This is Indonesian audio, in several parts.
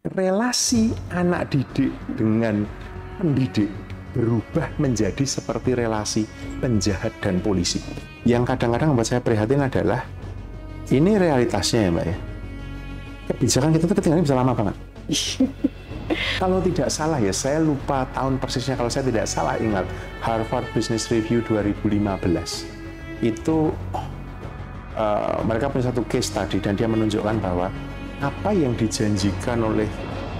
relasi anak didik dengan pendidik berubah menjadi seperti relasi penjahat dan polisi. Yang kadang-kadang membuat saya prihatin adalah, ini realitasnya ya Mbak ya, kebijakan kita tuh ketinggalan bisa lama banget. Kalau tidak salah ya, saya lupa tahun persisnya, kalau saya tidak salah ingat, Harvard Business Review 2015, itu mereka punya satu case study dan dia menunjukkan bahwa apa yang dijanjikan oleh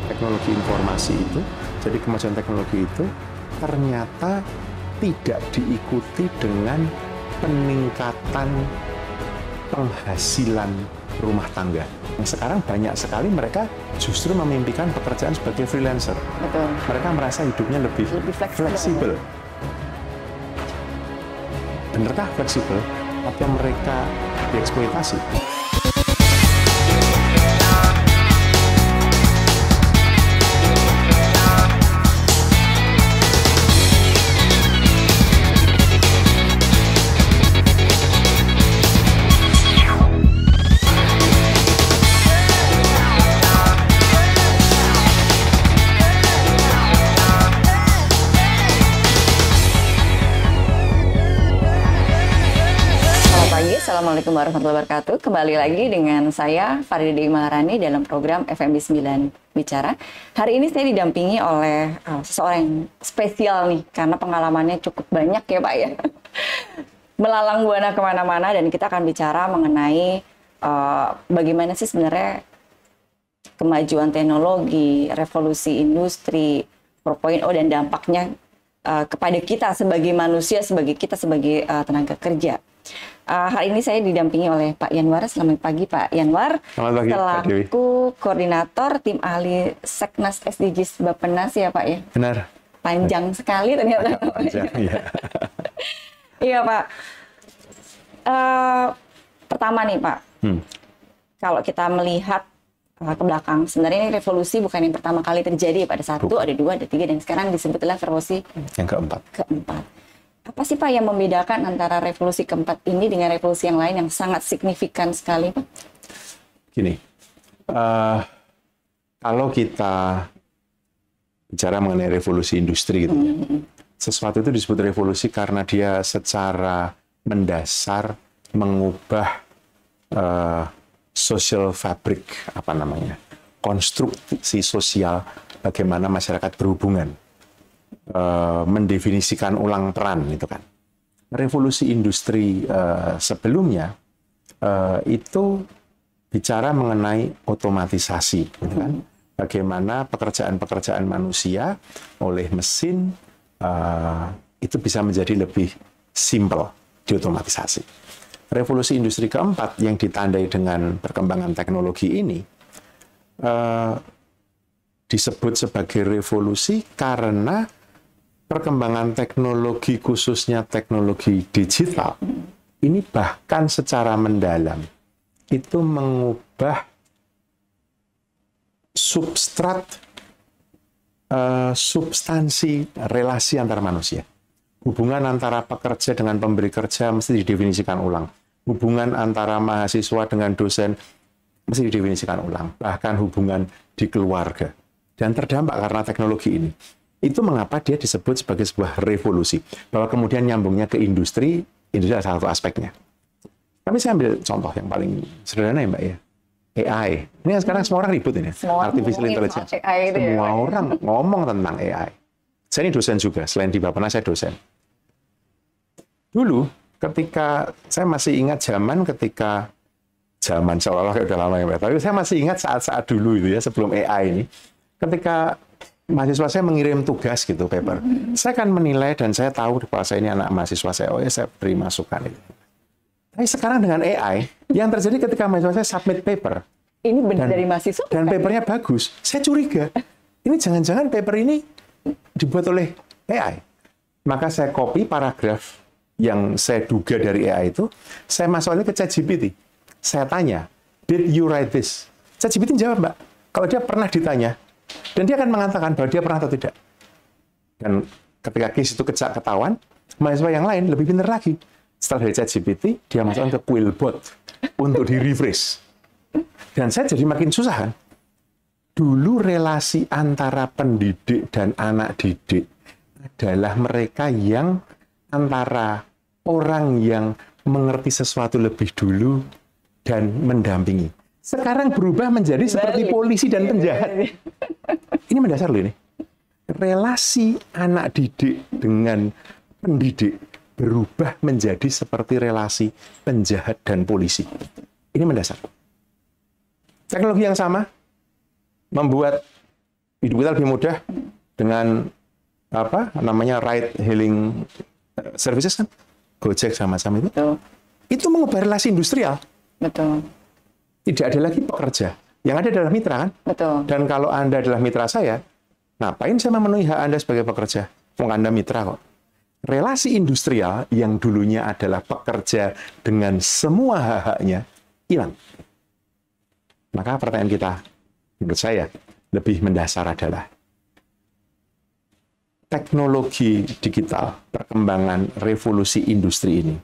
teknologi informasi itu, jadi kemajuan teknologi itu, ternyata tidak diikuti dengan peningkatan penghasilan rumah tangga. Yang sekarang banyak sekali mereka justru memimpikan pekerjaan sebagai freelancer. Betul. Mereka merasa hidupnya lebih fleksibel. Benarkah fleksibel atau mereka dieksploitasi? Assalamualaikum warahmatullahi wabarakatuh. Kembali lagi dengan saya Farida Dewi Maharani dalam program FMB 9 Bicara. Hari ini saya didampingi oleh seseorang yang spesial nih, karena pengalamannya cukup banyak ya Pak ya. Melalang buana kemana-mana, dan kita akan bicara mengenai bagaimana sih sebenarnya kemajuan teknologi, revolusi industri 4.0 dan dampaknya kepada kita sebagai manusia, sebagai kita sebagai tenaga kerja. Hari ini saya didampingi oleh Pak Yanwar. Selamat pagi Pak Yanwar. Selamat pagi, selaku koordinator tim ahli Seknas SDGs Bappenas ya Pak ya. Benar. Panjang sekali ternyata. Panjang, iya. Iya Pak. Pertama nih Pak, kalau kita melihat ke belakang, sebenarnya ini revolusi bukan yang pertama kali terjadi. Pada satu, ada dua, ada tiga, dan sekarang disebutlah revolusi yang keempat. Apa sih Pak yang membedakan antara revolusi keempat ini dengan revolusi yang lain yang sangat signifikan sekali Pak? Gini, kalau kita bicara mengenai revolusi industri gitu, sesuatu itu disebut revolusi karena dia secara mendasar mengubah social fabric, konstruksi sosial bagaimana masyarakat berhubungan. Mendefinisikan ulang peran itu kan. Revolusi industri sebelumnya itu bicara mengenai otomatisasi, gitu kan? Bagaimana pekerjaan-pekerjaan manusia oleh mesin itu bisa menjadi lebih simple, diotomatisasi. Revolusi industri keempat yang ditandai dengan perkembangan teknologi ini disebut sebagai revolusi karena perkembangan teknologi, khususnya teknologi digital, ini bahkan secara mendalam itu mengubah substansi relasi antar manusia. Hubungan antara pekerja dengan pemberi kerja mesti didefinisikan ulang. Hubungan antara mahasiswa dengan dosen mesti didefinisikan ulang. Bahkan hubungan di keluarga. Dan terdampak karena teknologi ini. Itu mengapa dia disebut sebagai sebuah revolusi. Bahwa kemudian nyambungnya ke industri adalah salah satu aspeknya. Tapi saya ambil contoh yang paling sederhana ya Mbak ya. AI. Ini yang sekarang semua orang ribut ini. Artificial Intelligence. Semua orang ngomong tentang AI. Saya ini dosen juga. Selain di Bappenas, saya dosen. Dulu, ketika saya masih ingat zaman seolah-olah kayak udah lama ya Mbak. Tapi saya masih ingat saat-saat dulu itu ya, sebelum AI ini. Ketika mahasiswa saya mengirim tugas gitu, paper. Saya kan menilai dan saya tahu bahwa saya ini anak mahasiswa saya, saya beri masukan itu. Tapi sekarang dengan AI, yang terjadi ketika mahasiswa saya submit paper. Ini benar dari mahasiswa? Dan papernya bagus. Saya curiga, ini jangan-jangan paper ini dibuat oleh AI. Maka saya copy paragraf yang saya duga dari AI itu, saya masukin ke ChatGPT. Saya tanya, did you write this? ChatGPT jawab, Mbak. Kalau dia pernah ditanya, dan dia akan mengatakan bahwa dia pernah atau tidak. Dan ketika case itu ketahuan, mahasiswa yang lain lebih pintar lagi. Setelah dari ChatGPT, dia masukkan ke Quillbot untuk di-refresh. Dan saya jadi makin susah kan. Dulu relasi antara pendidik dan anak didik adalah mereka yang antara orang yang mengerti sesuatu lebih dulu dan mendampingi. Sekarang berubah menjadi seperti polisi dan penjahat. Ini mendasar loh ini. Relasi anak didik dengan pendidik berubah menjadi seperti relasi penjahat dan polisi. Ini mendasar. Teknologi yang sama membuat hidup kita lebih mudah dengan apa namanya ride hailing services kan, Gojek sama macam itu. Betul. Itu mengubah relasi industrial. Betul. Tidak ada lagi pekerja, yang ada adalah mitra kan. Betul. Dan kalau Anda adalah mitra saya, ngapain saya memenuhi hak Anda sebagai pekerja? Wong Anda mitra kok. Relasi industrial yang dulunya adalah pekerja dengan semua hak-haknya hilang. Maka pertanyaan kita, menurut saya, lebih mendasar adalah teknologi digital, perkembangan revolusi industri ini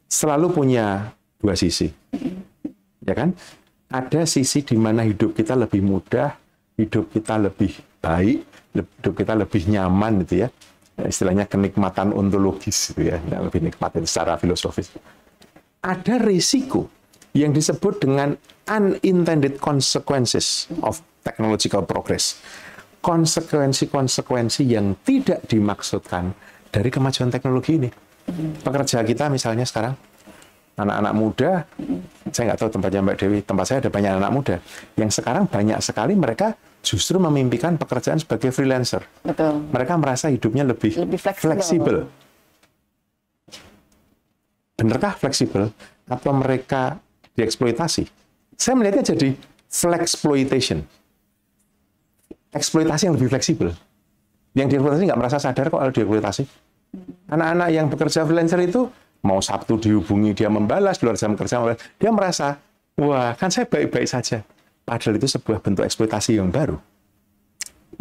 selalu punya dua sisi. Ya kan? Ada sisi di mana hidup kita lebih mudah, hidup kita lebih baik, hidup kita lebih nyaman gitu ya. Istilahnya kenikmatan ontologis gitu ya, lebih nikmatin secara filosofis. Ada risiko yang disebut dengan unintended consequences of technological progress. Konsekuensi-konsekuensi yang tidak dimaksudkan dari kemajuan teknologi ini. Pekerja kita misalnya sekarang, anak-anak muda, saya nggak tahu tempatnya Mbak Dewi, tempat saya ada banyak anak muda, yang sekarang banyak sekali mereka justru memimpikan pekerjaan sebagai freelancer. Betul. Mereka merasa hidupnya lebih fleksibel. Benarkah fleksibel? Atau mereka dieksploitasi? Saya melihatnya jadi flexploitation. Eksploitasi yang lebih fleksibel. Yang dieksploitasi nggak merasa sadar kok kalau dieksploitasi. Anak-anak yang bekerja freelancer itu, mau Sabtu dihubungi, dia membalas, luar jam kerja, dia merasa, wah kan saya baik-baik saja. Padahal itu sebuah bentuk eksploitasi yang baru.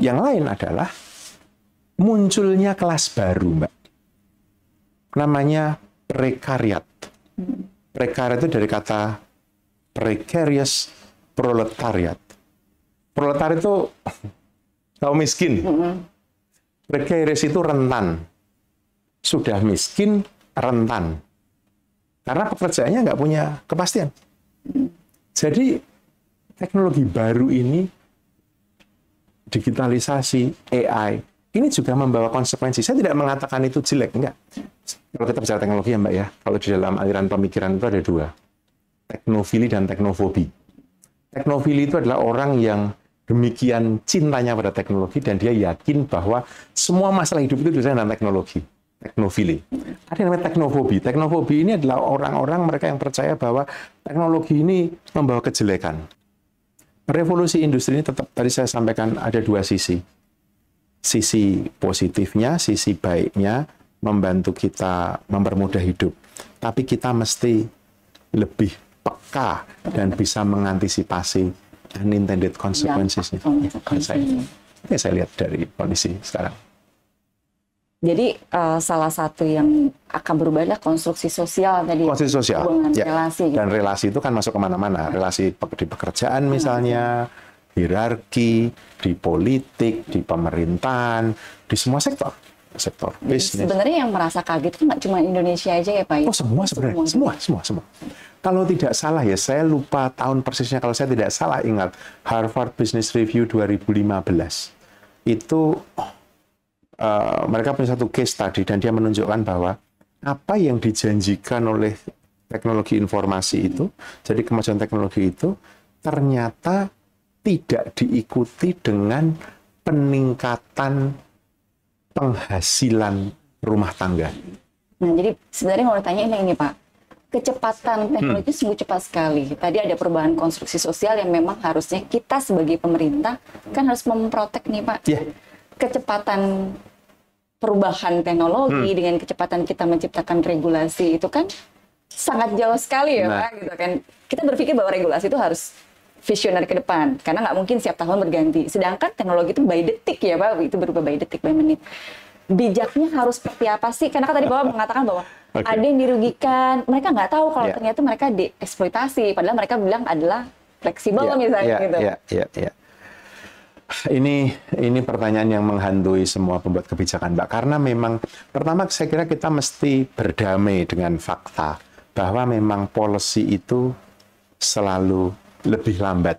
Yang lain adalah munculnya kelas baru, Mbak. Namanya prekariat. Prekariat itu dari kata precarious proletariat. Proletariat itu tahu miskin. Precarious itu rentan. Sudah miskin, rentan. Karena pekerjaannya nggak punya kepastian. Jadi teknologi baru ini, digitalisasi, AI, ini juga membawa konsekuensi. Saya tidak mengatakan itu jelek, enggak. Kalau kita bicara teknologi ya Mbak ya, kalau di dalam aliran pemikiran itu ada dua. Teknofili dan teknofobi. Teknofili itu adalah orang yang demikian cintanya pada teknologi dan dia yakin bahwa semua masalah hidup itu diselesaikan dengan teknologi. Teknofili. Ada yang namanya teknofobi. Teknofobi ini adalah orang-orang mereka yang percaya bahwa teknologi ini membawa kejelekan. Revolusi industri ini tetap, tadi saya sampaikan, ada dua sisi. Sisi positifnya, sisi baiknya, membantu kita mempermudah hidup. Tapi kita mesti lebih peka dan bisa mengantisipasi unintended consequences-nya. Ini saya lihat dari kondisi sekarang. Jadi salah satu yang akan berubah adalah konstruksi sosial tadi. Konstruksi sosial, ya. Relasi. Dan relasi itu kan masuk kemana-mana. Relasi di pekerjaan misalnya, hierarki, di politik, di pemerintahan, di semua sektor. Sektor bisnis. Sebenarnya yang merasa kaget itu nggak cuma Indonesia aja ya Pak? Oh semua sebenarnya, semua. Kalau tidak salah ya, saya lupa tahun persisnya, kalau saya tidak salah ingat, Harvard Business Review 2015. Itu mereka punya satu case study dan dia menunjukkan bahwa apa yang dijanjikan oleh teknologi informasi itu, jadi kemajuan teknologi itu, ternyata tidak diikuti dengan peningkatan penghasilan rumah tangga. Nah, jadi sebenarnya mau tanya ini Pak, kecepatan teknologi sungguh cepat sekali. Tadi ada perubahan konstruksi sosial yang memang harusnya kita sebagai pemerintah kan harus memprotek nih Pak. Yeah. Kecepatan perubahan teknologi dengan kecepatan kita menciptakan regulasi itu kan sangat jauh sekali ya Pak. Gitu kan. Kita berpikir bahwa regulasi itu harus visioner ke depan, karena nggak mungkin setiap tahun berganti. Sedangkan teknologi itu by detik ya Pak, itu berubah by detik, by menit. Bijaknya harus seperti apa sih? Karena kan tadi Bapak mengatakan bahwa ada yang dirugikan, mereka nggak tahu kalau ternyata mereka dieksploitasi, padahal mereka bilang adalah fleksibel misalnya gitu. Ini pertanyaan yang menghantui semua pembuat kebijakan, Mbak. Karena memang pertama saya kira kita mesti berdamai dengan fakta bahwa memang policy itu selalu lebih lambat.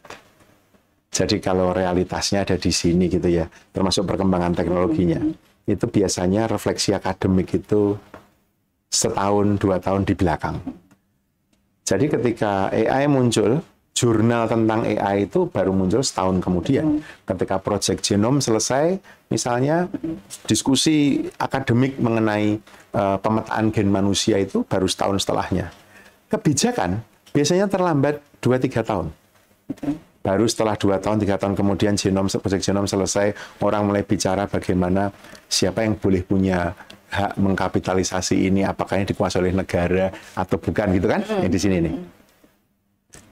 Jadi kalau realitasnya ada di sini gitu ya, termasuk perkembangan teknologinya, itu biasanya refleksi akademik itu setahun, 2 tahun di belakang. Jadi ketika AI muncul, jurnal tentang AI itu baru muncul setahun kemudian. Ketika Project Genome selesai, misalnya diskusi akademik mengenai pemetaan gen manusia itu baru setahun setelahnya. Kebijakan biasanya terlambat 2-3 tahun. Baru setelah 2 tahun, 3 tahun kemudian Project Genome selesai, orang mulai bicara bagaimana siapa yang boleh punya hak mengkapitalisasi ini, apakah ini dikuasai oleh negara atau bukan gitu kan? Yang di sini nih.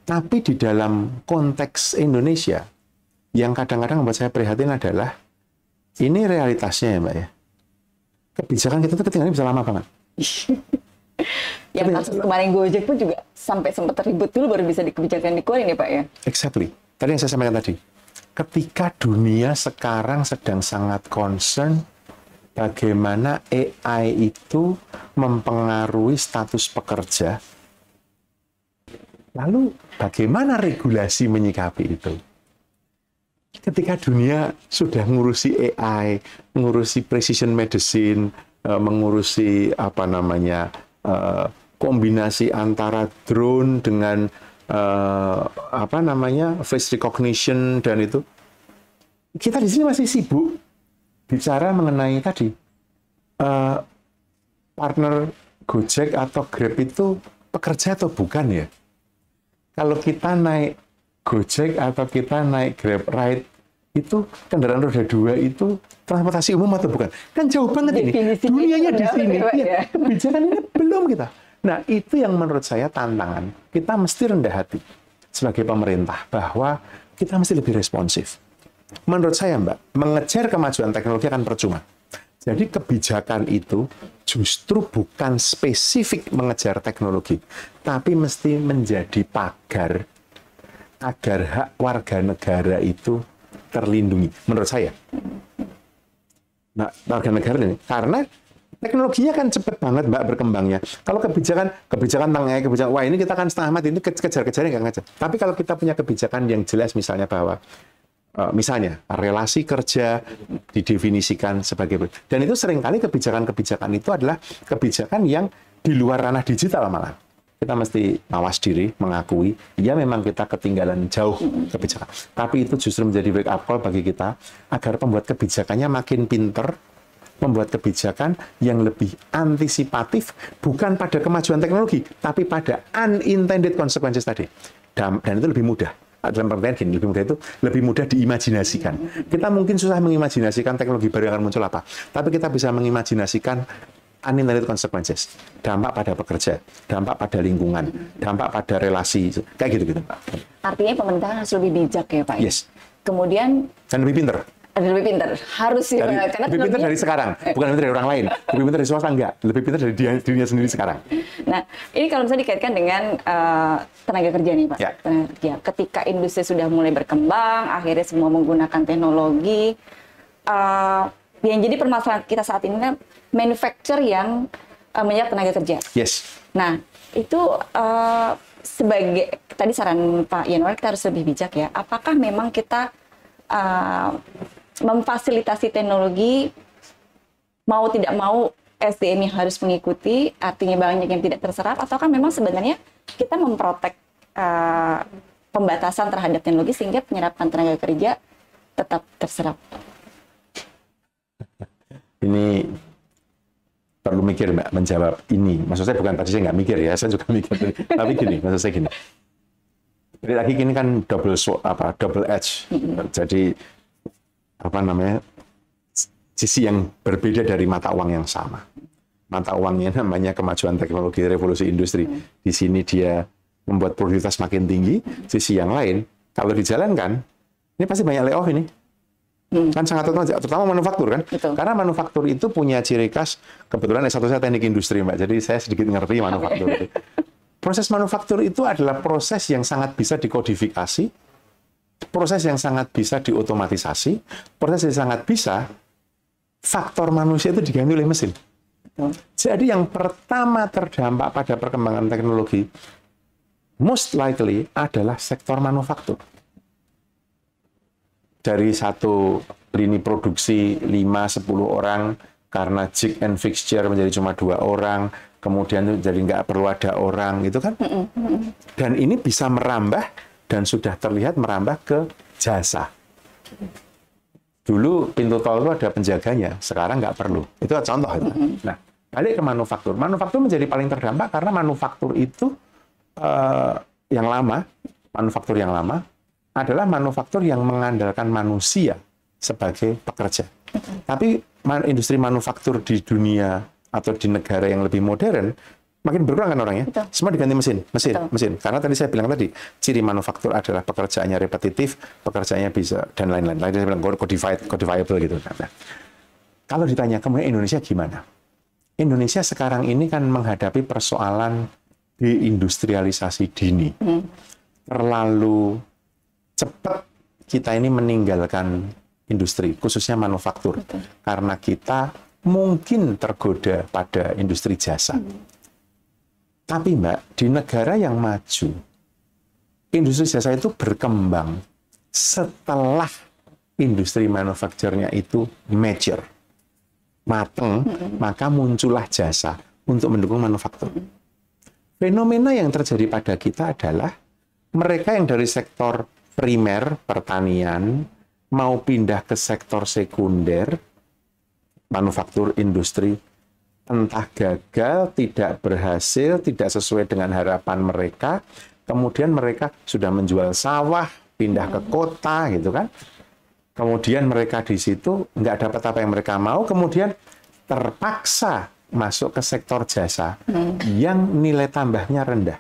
Tapi di dalam konteks Indonesia, yang kadang-kadang membuat saya prihatin adalah, ini realitasnya ya Mbak ya. Kebijakan kita tuh ketinggalan bisa lama banget. Yang kasus kemarin Gojek pun juga sampai sempat ribut dulu baru bisa kebijakan dikeluarin ya Pak ya? Exactly. Tadi yang saya sampaikan tadi. Ketika dunia sekarang sedang sangat concern bagaimana AI itu mempengaruhi status pekerja, lalu bagaimana regulasi menyikapi itu? Ketika dunia sudah mengurusi AI, mengurusi precision medicine, mengurusi kombinasi antara drone dengan face recognition dan itu, kita di sini masih sibuk bicara mengenai tadi partner Gojek atau Grab itu pekerja atau bukan ya? Kalau kita naik Gojek atau kita naik Grab Ride, itu kendaraan roda 2 itu transportasi umum atau bukan? Kan jauh banget ini. Dunianya di sini. Ya, kebijakan ini belum kita. Nah, itu yang menurut saya tantangan. Kita mesti rendah hati sebagai pemerintah bahwa kita mesti lebih responsif. Menurut saya, Mbak, mengejar kemajuan teknologi akan percuma. Jadi kebijakan itu justru bukan spesifik mengejar teknologi, tapi mesti menjadi pagar agar hak warga negara itu terlindungi, menurut saya. Nah, warga negara ini, karena teknologinya kan cepat banget Mbak berkembangnya. Kalau kebijakan tentang AI, kebijakan, wah ini kita kan setengah mati, ini kejar-kejarnya nggak ngajar. Tapi kalau kita punya kebijakan yang jelas, misalnya bahwa misalnya relasi kerja didefinisikan sebagai, dan itu seringkali kebijakan-kebijakan itu adalah kebijakan yang di luar ranah digital malah. Kita mesti mawas diri, mengakui, ya memang kita ketinggalan jauh kebijakan. Tapi itu justru menjadi wake up call bagi kita agar pembuat kebijakannya makin pinter, membuat kebijakan yang lebih antisipatif, bukan pada kemajuan teknologi, tapi pada unintended consequences tadi. Dan itu lebih mudah. Dalam pengertian gini, lebih mudah itu lebih mudah diimajinasikan. Kita mungkin susah mengimajinasikan teknologi baru yang akan muncul apa, tapi kita bisa mengimajinasikan unintended consequences, dampak pada pekerja, dampak pada lingkungan, dampak pada relasi, kayak gitu-gitu. Artinya pemerintah harus lebih bijak ya Pak? Yes. Kemudian dan lebih pinter. Lebih pintar, harus sih. Karena lebih pintar dari sekarang, bukan lebih dari orang lain. Lebih pintar dari swasta, enggak. Lebih pintar dari dirinya sendiri sekarang. Nah, ini kalau misalnya dikaitkan dengan tenaga kerja nih Pak. Ya. Tenaga kerja. Ketika industri sudah mulai berkembang, akhirnya semua menggunakan teknologi, yang jadi permasalahan kita saat ini kan manufacture yang menyerap tenaga kerja. Yes. Nah, itu sebagai, tadi saran Pak Yanuar, kita harus lebih bijak ya. Apakah memang kita memfasilitasi teknologi, mau tidak mau SDM yang harus mengikuti, artinya banyak yang tidak terserap, ataukah memang sebenarnya kita memprotek pembatasan terhadap teknologi sehingga penyerapan tenaga kerja tetap terserap? Ini perlu mikir Mbak menjawab ini. Maksud saya bukan tadi saya nggak mikir ya, saya juga mikir. Tapi gini, maksud saya gini. Jadi lagi ini kan double edge. Jadi sisi yang berbeda dari mata uang yang sama. Mata uangnya namanya kemajuan teknologi, revolusi industri. Di sini dia membuat produktivitas makin tinggi. Sisi yang lain, kalau dijalankan, ini pasti banyak layoff ini. Kan sangat terutama manufaktur kan. Betul. Karena manufaktur itu punya ciri khas, kebetulan S1 saya teknik industri Mbak, jadi saya sedikit ngerti manufaktur itu. Proses manufaktur itu adalah proses yang sangat bisa dikodifikasi proses yang sangat bisa diotomatisasi, proses yang sangat bisa faktor manusia itu diganti oleh mesin. Jadi yang pertama terdampak pada perkembangan teknologi most likely adalah sektor manufaktur. Dari satu lini produksi 5-10 orang, karena jig and fixture menjadi cuma 2 orang, kemudian jadi nggak perlu ada orang, gitu kan? Dan ini bisa merambah dan sudah terlihat merambah ke jasa. Dulu pintu tol itu ada penjaganya, sekarang nggak perlu. Itu contoh. Nah, balik ke manufaktur. Manufaktur menjadi paling terdampak karena manufaktur itu manufaktur yang lama adalah manufaktur yang mengandalkan manusia sebagai pekerja. Tapi industri manufaktur di dunia atau di negara yang lebih modern makin berkurang kan orangnya. Betul. Semua diganti mesin. Karena tadi saya bilang tadi, ciri manufaktur adalah pekerjaannya repetitif, pekerjaannya bisa dan lain-lain. Tadi saya bilang codifiable gitu. Nah, kalau ditanya kemudian Indonesia gimana? Indonesia sekarang ini kan menghadapi persoalan deindustrialisasi dini. Terlalu cepat kita ini meninggalkan industri, khususnya manufaktur. Betul. Karena kita mungkin tergoda pada industri jasa. Tapi Mbak, di negara yang maju, industri jasa itu berkembang setelah industri manufakturnya itu mature, mateng, maka muncullah jasa untuk mendukung manufaktur. Fenomena yang terjadi pada kita adalah mereka yang dari sektor primer, pertanian, mau pindah ke sektor sekunder, manufaktur, industri, entah gagal, tidak berhasil, tidak sesuai dengan harapan mereka, kemudian mereka sudah menjual sawah, pindah ke kota, gitu kan. Kemudian mereka di situ nggak dapat apa yang mereka mau, kemudian terpaksa masuk ke sektor jasa yang nilai tambahnya rendah.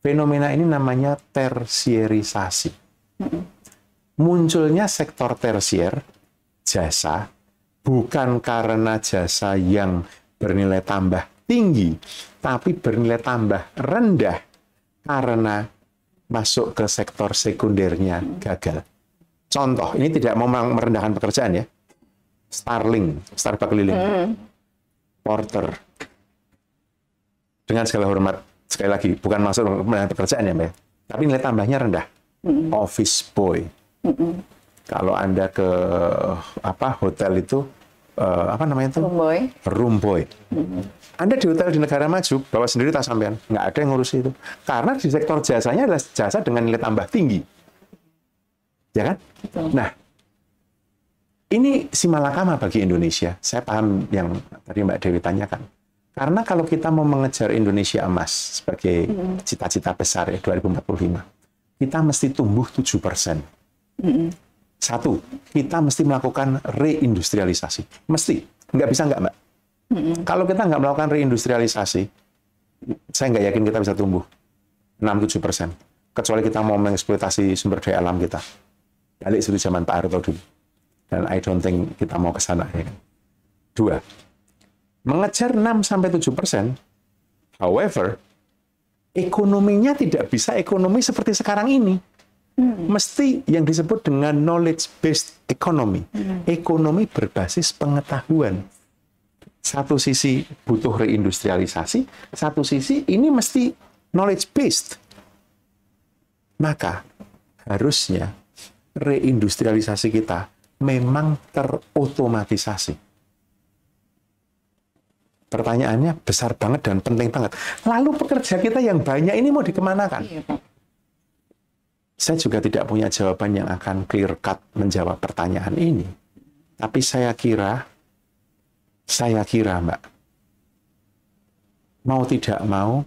Fenomena ini namanya tersierisasi. Munculnya sektor tersier, jasa, bukan karena jasa yang bernilai tambah tinggi, tapi bernilai tambah rendah karena masuk ke sektor sekundernya gagal. Contoh, ini tidak mau merendahkan pekerjaan ya. Starbucks keliling, porter. Dengan segala hormat, sekali lagi, bukan masuk merendahkan pekerjaan ya Mbak, tapi nilai tambahnya rendah. Office boy. Kalau Anda ke hotel itu, apa namanya itu? Room boy. Anda di hotel di negara maju, bawa sendiri tas sampean. Nggak ada yang ngurus itu. Karena di sektor jasanya adalah jasa dengan nilai tambah tinggi. Ya kan? Nah, ini simalakama bagi Indonesia. Saya paham yang tadi Mbak Dewi tanyakan. Karena kalau kita mau mengejar Indonesia emas sebagai cita-cita besar ya 2045, kita mesti tumbuh 7%. Satu, kita mesti melakukan reindustrialisasi. Mesti. Nggak bisa nggak, Mbak? Kalau kita nggak melakukan reindustrialisasi, saya nggak yakin kita bisa tumbuh 6-7%. Kecuali kita mau mengeksploitasi sumber daya alam kita. Balik seperti zaman Pak Harto dulu. Dan I don't think kita mau ke sana. Ya kan? Dua, mengejar 6-7%, however, ekonominya tidak bisa ekonomi seperti sekarang ini. Mesti yang disebut dengan knowledge-based economy. Ekonomi berbasis pengetahuan. Satu sisi butuh reindustrialisasi, satu sisi ini mesti knowledge-based. Maka harusnya reindustrialisasi kita memang terotomatisasi. Pertanyaannya besar banget dan penting banget. Lalu pekerja kita yang banyak ini mau dikemanakan? Iya, Pak. Saya juga tidak punya jawaban yang akan clear cut menjawab pertanyaan ini. Tapi saya kira Mbak, mau tidak mau,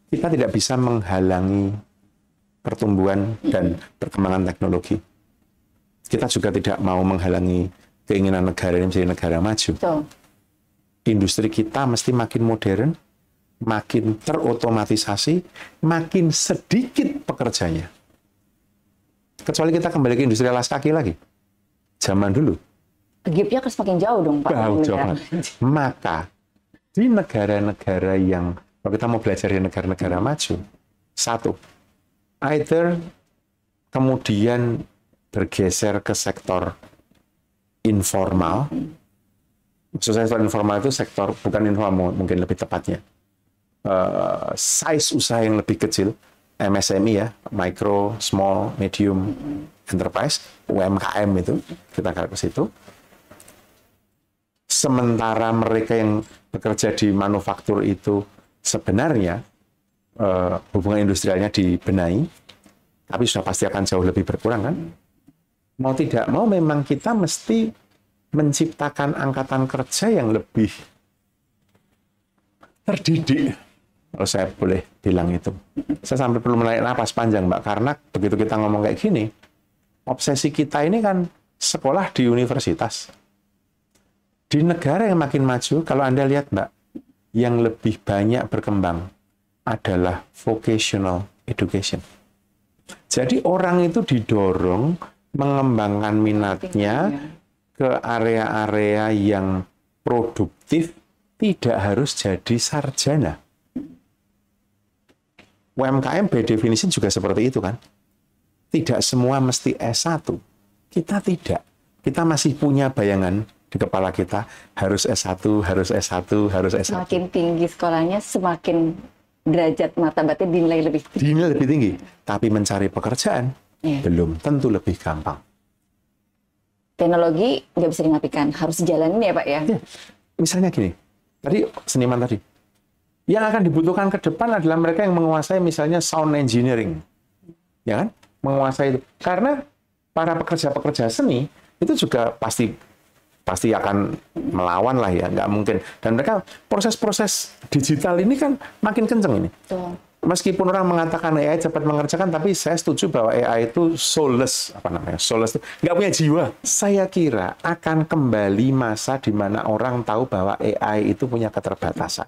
kita tidak bisa menghalangi pertumbuhan dan perkembangan teknologi. Kita juga tidak mau menghalangi keinginan negara ini menjadi negara maju. Betul. Industri kita mesti makin modern, makin terotomatisasi, makin sedikit pekerjanya. Kecuali kita kembali ke industri alas kaki lagi. Zaman dulu. Gapnya akan semakin jauh dong, Pak. Maka, di negara-negara yang, kalau kita mau belajar di negara-negara maju, satu, either kemudian bergeser ke sektor informal. Maksud saya sektor informal itu sektor, bukan informal mungkin lebih tepatnya, size usaha yang lebih kecil, MSMI ya, micro, small, medium enterprise, UMKM itu, kita akan ke situ. Sementara mereka yang bekerja di manufaktur itu sebenarnya hubungan industrialnya dibenahi, tapi sudah pasti akan jauh lebih berkurang kan? Mau tidak mau memang kita mesti menciptakan angkatan kerja yang lebih terdidik, kalau saya boleh bilang itu. Saya sampai perlu menarik napas panjang, Mbak, karena begitu kita ngomong kayak gini, obsesi kita ini kan sekolah di universitas. Di negara yang makin maju, kalau Anda lihat, Mbak, yang lebih banyak berkembang adalah vocational education. Jadi orang itu didorong mengembangkan minatnya ke area-area yang produktif, tidak harus jadi sarjana. UMKM by definition juga seperti itu kan. Tidak semua mesti S1. Kita tidak. Kita masih punya bayangan di kepala kita, harus S1, harus S1, harus S1. Semakin tinggi sekolahnya, semakin derajat martabatnya dinilai lebih tinggi. Dinilai lebih tinggi. Tapi mencari pekerjaan, belum tentu lebih gampang. Teknologi nggak bisa dinafikan, harus dijalanin ya Pak ya? Ya. Misalnya gini, tadi seniman tadi, yang akan dibutuhkan ke depan adalah mereka yang menguasai misalnya sound engineering, ya kan? Menguasai itu, karena para pekerja-pekerja seni itu juga pasti akan melawan lah ya, nggak mungkin. Dan mereka proses-proses digital ini kan makin kenceng ini. Betul. Meskipun orang mengatakan AI cepat mengerjakan, tapi saya setuju bahwa AI itu soulless, soulless itu nggak punya jiwa. Saya kira akan kembali masa di mana orang tahu bahwa AI itu punya keterbatasan,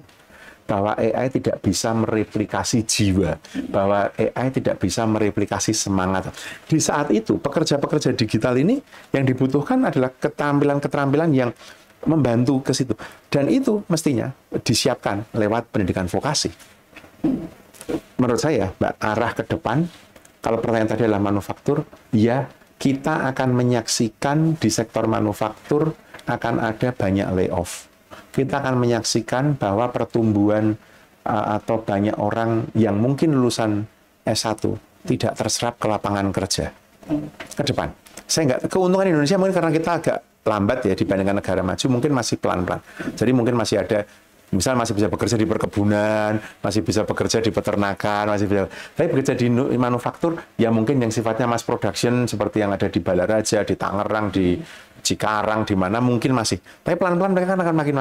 bahwa AI tidak bisa mereplikasi jiwa, bahwa AI tidak bisa mereplikasi semangat. Di saat itu, pekerja-pekerja digital ini yang dibutuhkan adalah keterampilan-keterampilan yang membantu ke situ. Dan itu mestinya disiapkan lewat pendidikan vokasi. Menurut saya, Mbak, arah ke depan, kalau pertanyaan tadi adalah manufaktur, ya kita akan menyaksikan di sektor manufaktur akan ada banyak layoff. Kita akan menyaksikan bahwa pertumbuhan atau banyak orang yang mungkin lulusan S1 tidak terserap ke lapangan kerja ke depan. Saya nggak, keuntungan Indonesia mungkin karena kita agak lambat ya dibandingkan negara maju, mungkin masih pelan-pelan. Jadi mungkin masih ada, misal masih bisa bekerja di perkebunan, masih bisa bekerja di peternakan, masih bisa. Tapi bekerja di manufaktur, ya mungkin yang sifatnya mass production seperti yang ada di Balaraja, di Tangerang, di Cikarang, di mana mungkin masih. Tapi pelan-pelan mereka akan makin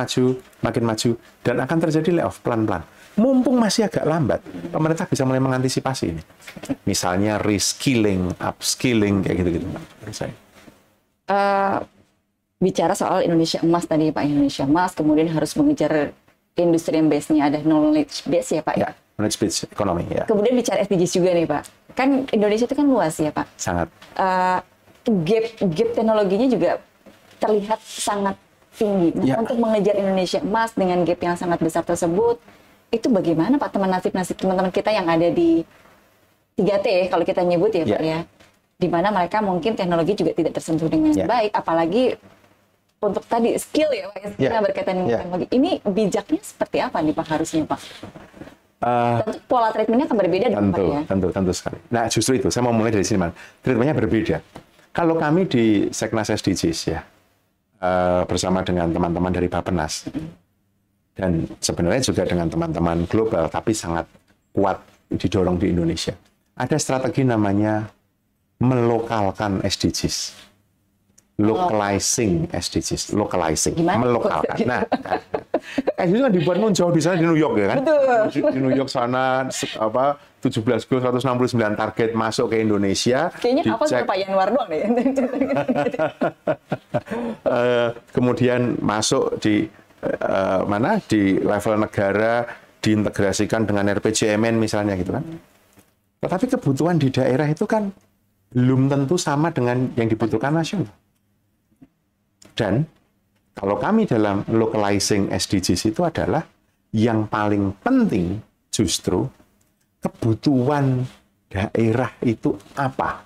maju, dan akan terjadi layoff pelan-pelan. Mumpung masih agak lambat, pemerintah bisa mulai mengantisipasi ini. Misalnya reskilling, upskilling, kayak gitu-gitu. Bicara soal Indonesia Emas tadi Pak, Indonesia Emas, kemudian harus mengejar industri yang base-nya ada knowledge base ya Pak? Ya, knowledge base ekonomi ya. Kemudian bicara SDGs juga nih Pak. Kan Indonesia itu kan luas ya Pak? Sangat. Gap teknologinya juga terlihat sangat tinggi. Nah, untuk mengejar Indonesia Emas dengan gap yang sangat besar tersebut, itu bagaimana Pak nasib teman-teman kita yang ada di 3T kalau kita nyebut ya Pak ya? Di mana mereka mungkin teknologi juga tidak tersentuh dengan baik, apalagi untuk tadi skill ya Pak, skill berkaitan dengan teknologi. Ini bijaknya seperti apa nih Pak harusnya Pak? Tentu pola treatmentnya akan berbeda dong Pak ya? Tentu sekali. Nah justru itu, saya mau mulai dari sini, treatmentnya berbeda. Kalau kami di Seknas SDGs ya, bersama dengan teman-teman dari Bappenas, dan sebenarnya juga dengan teman-teman global, tapi sangat kuat didorong di Indonesia. Ada strategi namanya melokalkan SDGs. Localizing SDGs, localizing, melokalkan. Nah, SDGs kan dibuat jauh di sana di New York ya kan? Betul. Di New York sana 17 goal 169 target masuk ke Indonesia. Kayaknya apa sama Pak Yanwar doang deh. Kemudian masuk di di level negara, diintegrasikan dengan RPJMN misalnya gitu kan. Tetapi kebutuhan di daerah itu kan belum tentu sama dengan yang dibutuhkan nasional. Dan kalau kami dalam localizing SDGs itu adalah yang paling penting justru kebutuhan daerah itu apa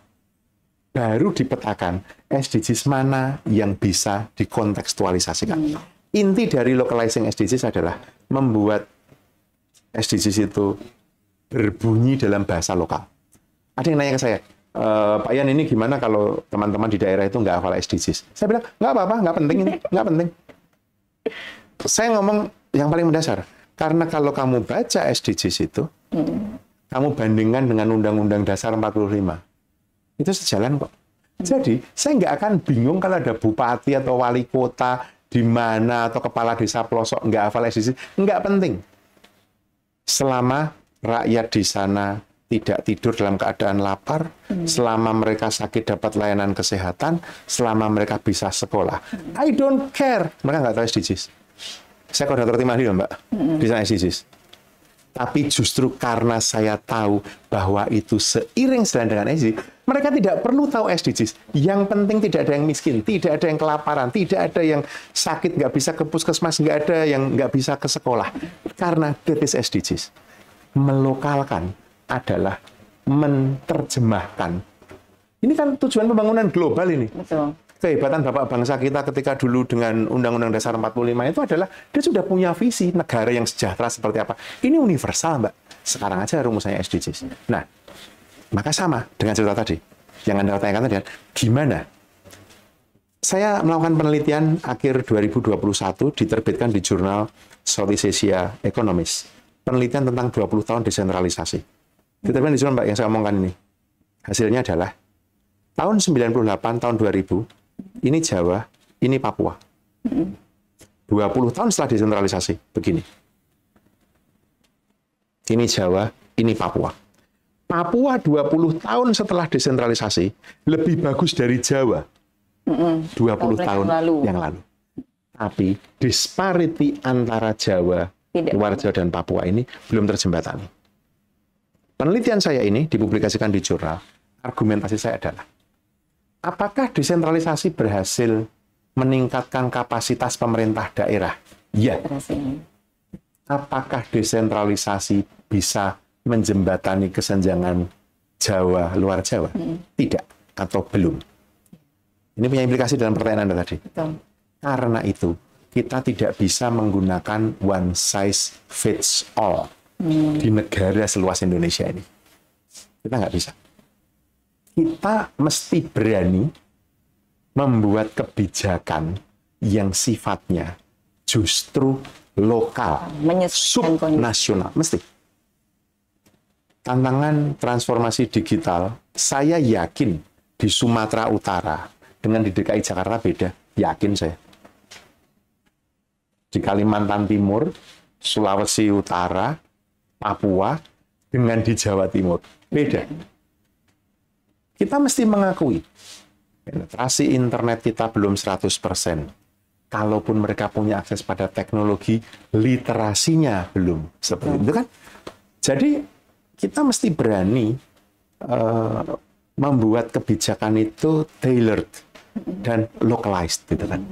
baru dipetakan SDGs mana yang bisa dikontekstualisasikan. Inti dari localizing SDGs adalah membuat SDGs itu berbunyi dalam bahasa lokal. Ada yang nanya ke saya, Pak Yan, ini gimana kalau teman-teman di daerah itu nggak hafal SDGs? Saya bilang, nggak apa-apa, nggak penting ini, nggak penting. Saya ngomong yang paling mendasar, karena kalau kamu baca SDGs itu, kamu bandingkan dengan Undang-Undang Dasar 45, itu sejalan kok. Jadi, saya nggak akan bingung kalau ada bupati atau wali kota di mana atau kepala desa pelosok nggak hafal SDGs, nggak penting. Selama rakyat di sana tidak tidur dalam keadaan lapar, selama mereka sakit dapat layanan kesehatan, selama mereka bisa sekolah. I don't care. Mereka nggak tahu SDGs. Saya koordinator tim ahli, Mbak, di sana SDGs. Tapi justru karena saya tahu bahwa itu seiring sejalan dengan SDGs, mereka tidak perlu tahu SDGs. Yang penting tidak ada yang miskin, tidak ada yang kelaparan, tidak ada yang sakit, nggak bisa ke puskesmas, nggak ada yang nggak bisa ke sekolah. Karena that is SDGs. Melokalkan adalah menerjemahkan. Ini kan tujuan pembangunan global ini. Betul. Kehebatan Bapak bangsa kita ketika dulu dengan Undang-Undang Dasar 45 itu adalah dia sudah punya visi negara yang sejahtera seperti apa. Ini universal, Mbak. Sekarang aja rumusannya SDGs. Nah, maka sama dengan cerita tadi. Yang Anda tanyakan tadi, gimana? Saya melakukan penelitian akhir 2021 diterbitkan di jurnal Southeast Asia Economist. Penelitian tentang 20 tahun desentralisasi. Diterbitkan di jurnal, Mbak, yang saya omongkan ini. Hasilnya adalah tahun 98, tahun 2000, ini Jawa, ini Papua. 20 tahun setelah desentralisasi, begini. Ini Jawa, ini Papua. Papua 20 tahun setelah desentralisasi, lebih bagus dari Jawa 20 tahun yang lalu. Tapi disparity antara Jawa, luar Jawa, dan Papua ini belum terjembatani. Penelitian saya ini dipublikasikan di jurnal. Argumentasi saya adalah, apakah desentralisasi berhasil meningkatkan kapasitas pemerintah daerah? Ya. Apakah desentralisasi bisa menjembatani kesenjangan Jawa, luar Jawa? Tidak, atau belum. Ini punya implikasi dalam pertanyaan Anda tadi. Betul. Karena itu, kita tidak bisa menggunakan one size fits all di negara seluas Indonesia ini. Kita nggak bisa. Kita mesti berani membuat kebijakan yang sifatnya justru lokal, subnasional. Mesti. Tantangan transformasi digital, saya yakin di Sumatera Utara dengan di DKI Jakarta beda. Yakin saya. Di Kalimantan Timur, Sulawesi Utara, Papua, dengan di Jawa Timur. Beda. Kita mesti mengakui, penetrasi internet kita belum 100%. Kalaupun mereka punya akses pada teknologi, literasinya belum seperti itu kan. Jadi, kita mesti berani membuat kebijakan itu tailored dan localized, gitu kan.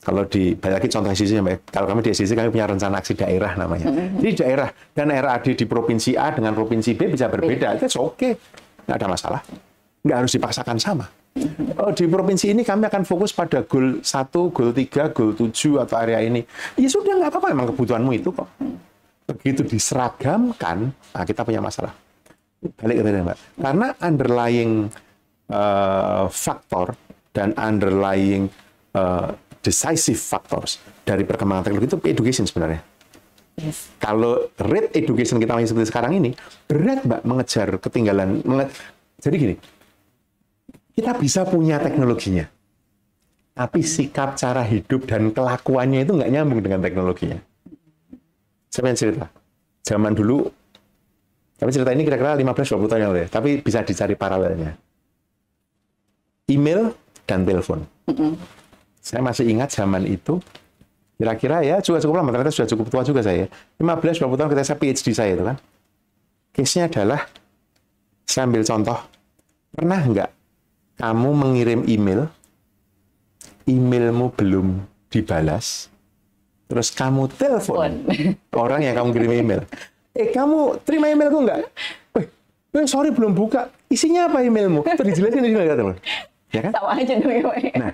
Kalau di, balik lagi contoh SDGs, kalau kami di SDGs, kami punya rencana aksi daerah namanya. Jadi daerah dan RAD di provinsi A dengan provinsi B bisa berbeda. Itu oke, nggak ada masalah. Nggak harus dipaksakan sama. Oh, di provinsi ini kami akan fokus pada goal 1, goal 3, goal 7 atau area ini. Ya sudah, nggak apa-apa, emang kebutuhanmu itu kok. Begitu diseragamkan, nah kita punya masalah. Balik ke tadi, Mbak. Karena underlying faktor dan underlying decisive factors dari perkembangan teknologi itu education sebenarnya. Yes. Kalau rate education kita masih seperti sekarang ini, berat, Mbak, mengejar ketinggalan. Jadi gini, kita bisa punya teknologinya, tapi sikap, cara hidup, dan kelakuannya itu nggak nyambung dengan teknologinya. Saya pengen cerita. Zaman dulu, tapi cerita ini kira-kira 15-20 tahun yang lalu ya, tapi bisa dicari paralelnya. Email dan telepon. Saya masih ingat zaman itu, kira-kira ya juga cukup lama, ternyata sudah cukup tua juga saya. 15-20 tahun ketika saya PhD saya itu kan. Case-nya adalah, saya ambil contoh, pernah nggak kamu mengirim email, emailmu belum dibalas, terus kamu telepon orang yang kamu kirim email. Kamu terima emailku nggak? Sorry belum buka. Isinya apa emailmu? Terus dijelasin email kata lo. Ya kan? Sama aja dong ya, Pak. Nah,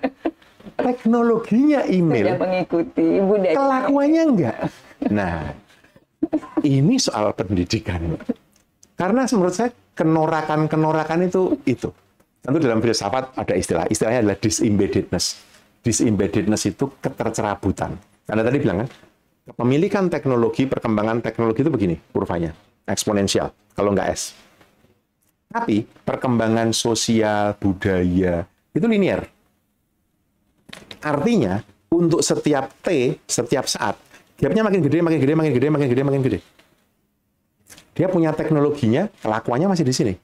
teknologinya email, sudah mengikuti budaya. kelakuannya enggak. Nah, ini soal pendidikan. Karena menurut saya kenorakan itu. Tentu dalam filsafat ada istilahnya adalah disembeddedness. Disembeddedness itu ketercerabutan. Anda tadi bilang kan, kepemilikan teknologi, perkembangan teknologi itu begini kurvanya, eksponensial, kalau nggak S. Tapi perkembangan sosial, budaya, itu linear. Artinya, untuk setiap setiap saat, gapnya makin gede, makin gede, makin gede, makin gede, makin gede. Dia punya teknologinya, kelakuannya masih di sini.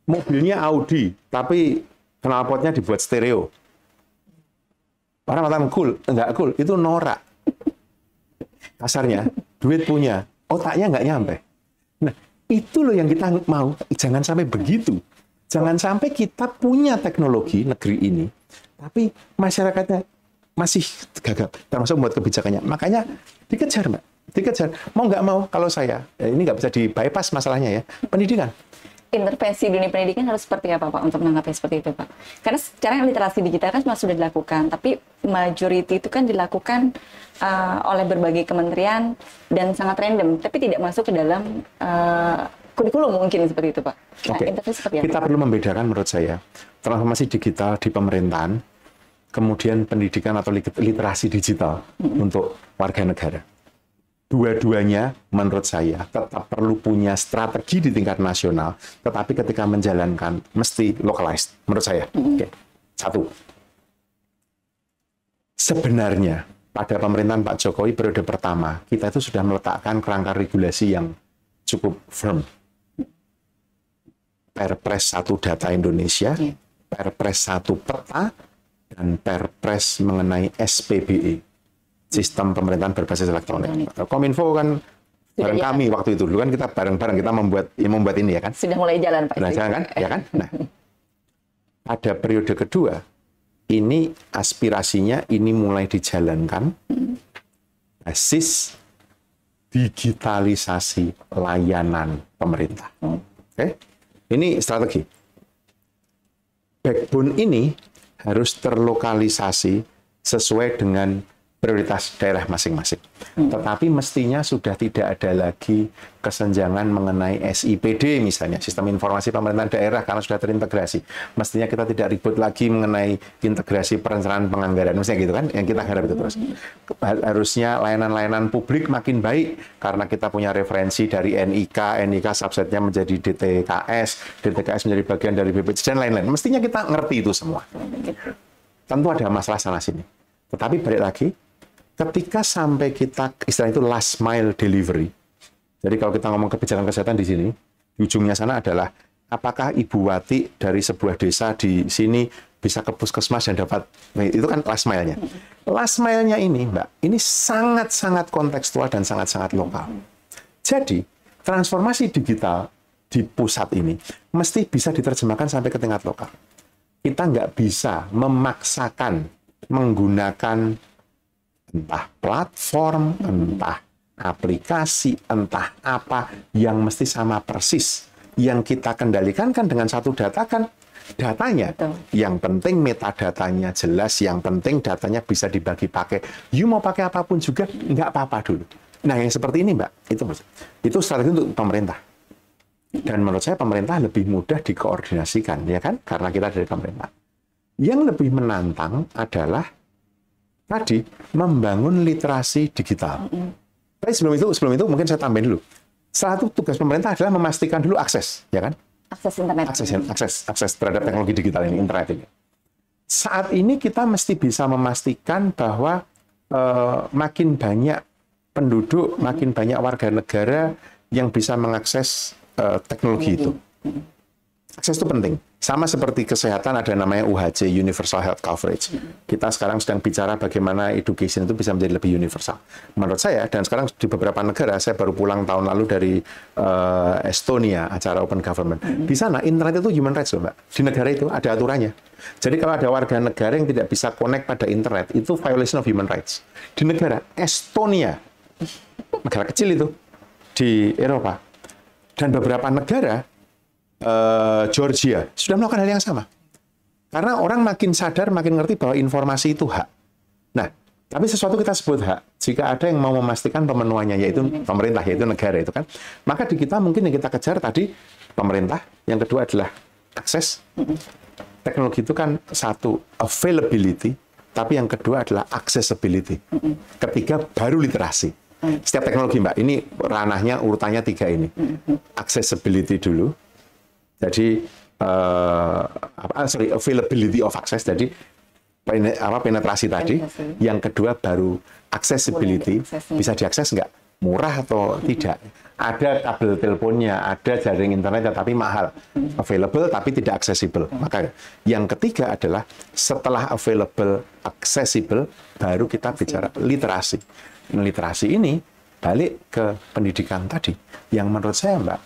Mobilnya Audi, tapi knalpotnya dibuat stereo. Orang mengatakan cool, enggak cool, itu norak. Kasarnya, duit punya, otaknya nggak nyampe. Nah, itu loh yang kita mau, jangan sampai begitu. Jangan sampai kita punya teknologi negeri ini, tapi masyarakatnya masih gagap, termasuk membuat kebijakannya. Makanya dikejar, Mbak. Dikejar. Mau nggak mau, kalau saya, ini nggak bisa di-bypass masalahnya ya, pendidikan. Intervensi dunia pendidikan harus seperti apa, Pak, untuk menanggapi seperti itu, Pak? Karena sekarang literasi digital kan sudah dilakukan, tapi majority itu kan dilakukan oleh berbagai kementerian dan sangat random, tapi tidak masuk ke dalam kurikulum mungkin seperti itu, Pak. Nah, Oke. intervensi seperti apa, Kita Pak? perlu membedakan menurut saya transformasi digital di pemerintahan, kemudian pendidikan atau literasi digital untuk warga negara. Dua-duanya menurut saya tetap perlu punya strategi di tingkat nasional, tetapi ketika menjalankan mesti localized menurut saya. Oke. Satu. Sebenarnya pada pemerintahan Pak Jokowi periode pertama, kita itu sudah meletakkan kerangka regulasi yang cukup firm. Perpres 1 Data Indonesia, Perpres 1 Peta, dan Perpres mengenai SPBE. Sistem pemerintahan berbasis elektronik. Kominfo kan bareng kami waktu itu. Dulu kan kita bareng-bareng kita membuat ini ya kan. Sudah mulai jalan, Pak. Nah, jalan kan? Ya kan? Nah, pada periode kedua, ini aspirasinya ini mulai dijalankan basis digitalisasi layanan pemerintah. Oke? Ini strategi. Backbone ini harus terlokalisasi sesuai dengan prioritas daerah masing-masing. Tetapi mestinya sudah tidak ada lagi kesenjangan mengenai SIPD misalnya, Sistem Informasi Pemerintahan Daerah, karena sudah terintegrasi. Mestinya kita tidak ribut lagi mengenai integrasi perencanaan penganggaran, mestinya gitu kan, yang kita harap itu terus. Harusnya layanan-layanan publik makin baik, karena kita punya referensi dari NIK subsetnya menjadi DTKS menjadi bagian dari BPJS, dan lain-lain. Mestinya kita ngerti itu semua. Tentu ada masalah sana-sini. Tetapi balik lagi, ketika sampai kita, istilah itu last mile delivery. Jadi kalau kita ngomong kebijakan kesehatan di sini, di ujungnya sana adalah apakah Ibu Wati dari sebuah desa di sini bisa ke puskesmas dan dapat, itu kan last mile-nya. Last mile-nya ini, Mbak, ini sangat-sangat kontekstual dan sangat-sangat lokal. Jadi, transformasi digital di pusat ini mesti bisa diterjemahkan sampai ke tingkat lokal. Kita nggak bisa memaksakan menggunakan entah platform, entah aplikasi, entah apa yang mesti sama persis. Yang kita kendalikan kan dengan satu data kan datanya. Betul. Yang penting metadatanya jelas, yang penting datanya bisa dibagi pakai. You mau pakai apapun juga, nggak apa-apa dulu. Nah, yang seperti ini, Mbak, itu strategi untuk pemerintah. Dan menurut saya pemerintah lebih mudah dikoordinasikan, ya kan? Karena kita dari pemerintah. Yang lebih menantang adalah tadi membangun literasi digital. Tapi sebelum itu mungkin saya tambahin dulu. Salah satu tugas pemerintah adalah memastikan dulu akses, ya kan? Akses internet. Akses terhadap teknologi digital ini, internet ini. Saat ini kita mesti bisa memastikan bahwa makin banyak penduduk, makin banyak warga negara yang bisa mengakses teknologi itu. Akses itu penting. Sama seperti kesehatan ada namanya UHC, Universal Health Coverage. Kita sekarang sedang bicara bagaimana education itu bisa menjadi lebih universal. Menurut saya, dan sekarang di beberapa negara, saya baru pulang tahun lalu dari Estonia, acara Open Government. Di sana, internet itu human rights, loh, Mbak. Di negara itu ada aturannya. Jadi kalau ada warga negara yang tidak bisa connect pada internet, itu violation of human rights. Di negara Estonia, negara kecil itu, di Eropa, dan beberapa negara, Georgia sudah melakukan hal yang sama. Karena orang makin sadar, makin ngerti bahwa informasi itu hak. Nah, tapi sesuatu kita sebut hak, jika ada yang mau memastikan pemenuhannya, yaitu pemerintah, yaitu negara itu kan, maka di kita mungkin yang kita kejar tadi pemerintah, yang kedua adalah akses. Teknologi itu kan satu, availability, tapi yang kedua adalah accessibility. Ketiga, baru literasi. Setiap teknologi, Mbak, ini ranahnya, urutannya 3 ini. Accessibility dulu, jadi availability of access, jadi penetrasi tadi. Yang kedua baru accessibility, bisa diakses nggak? Murah atau tidak? Ada kabel teleponnya, ada jaring internet tapi mahal. Available tapi tidak accessible. Maka yang ketiga adalah setelah available, accessible, baru kita bicara literasi. Literasi ini balik ke pendidikan tadi. Yang menurut saya, Mbak,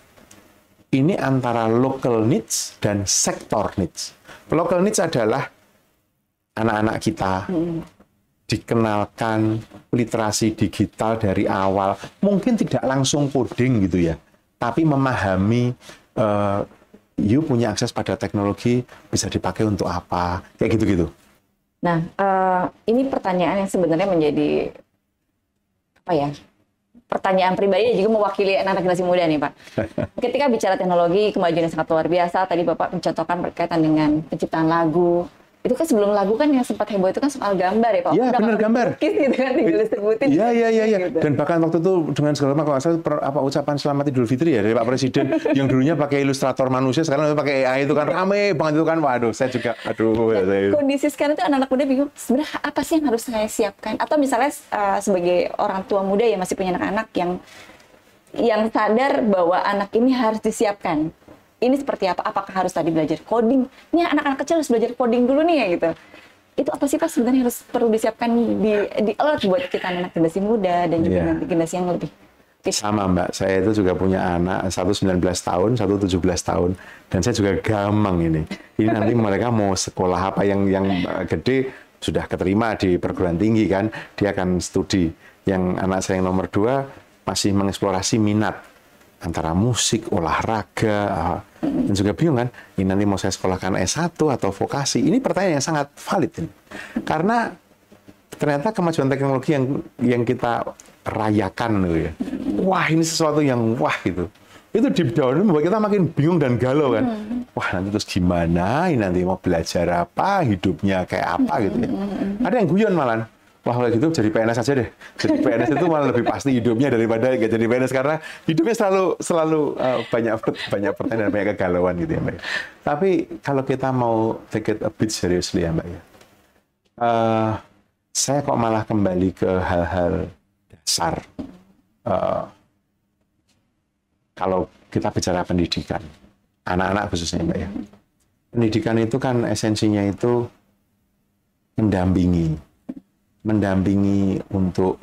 ini antara local needs dan sector needs. Local needs adalah anak-anak kita dikenalkan literasi digital dari awal, mungkin tidak langsung coding gitu ya, tapi memahami you punya akses pada teknologi, bisa dipakai untuk apa, kayak gitu-gitu. Nah, ini pertanyaan yang sebenarnya menjadi apa ya? Pertanyaan pribadi dan juga mewakili anak-anak generasi muda nih, Pak. Ketika bicara teknologi, kemajuan yang sangat luar biasa, tadi Bapak mencontohkan berkaitan dengan penciptaan lagu. Itu kan sebelum lagu kan yang sempat heboh itu kan soal gambar ya, Pak. Iya, benar gambar. Gitu kan, tinggal disebutin. Iya. Gitu. Dan bahkan waktu itu dengan segala macam, kalau saya ucapan selamat Idul Fitri ya dari Pak Presiden, yang dulunya pakai ilustrator manusia, sekarang pakai AI, itu kan rame banget itu kan. Waduh, saya juga, aduh. Kondisi sekarang itu anak-anak muda bingung, sebenarnya apa sih yang harus saya siapkan? Atau misalnya sebagai orang tua muda yang masih punya anak-anak yang sadar bahwa anak ini harus disiapkan. Ini seperti apa? Apakah harus tadi belajar coding? Ini anak-anak kecil harus belajar coding dulu nih ya gitu. Itu apa sih Pak sebenarnya harus perlu disiapkan di alert buat kita anak generasi muda dan juga nanti generasi yang lebih. Sama Mbak, saya itu juga punya anak, satu 19 tahun, satu 17 tahun. Dan saya juga gamang ini. Ini nanti mereka mau sekolah apa yang gede, sudah keterima di perguruan tinggi kan, dia akan studi. Yang anak saya yang nomor 2 masih mengeksplorasi minat antara musik, olahraga, dan juga bingung kan, ini nanti mau saya sekolahkan S1 atau vokasi. Ini pertanyaan yang sangat valid ini. Karena ternyata kemajuan teknologi yang kita rayakan gitu ya. Wah, ini sesuatu yang wah gitu. Itu deep down membuat kita makin bingung dan galau kan. Wah, nanti terus gimana? Ini nanti mau belajar apa? Hidupnya kayak apa gitu ya. Ada yang guyon malah. Wah, kalau gitu jadi PNS aja deh. Jadi PNS itu malah lebih pasti hidupnya daripada nggak jadi PNS, karena hidupnya selalu banyak pertanyaan dan banyak kegalauan gitu ya, Mbak. Tapi kalau kita mau take it a bit seriously ya, Mbak ya. Saya kok malah kembali ke hal-hal dasar. Kalau kita bicara pendidikan, anak-anak khususnya, Mbak ya. Pendidikan itu kan esensinya itu mendampingi untuk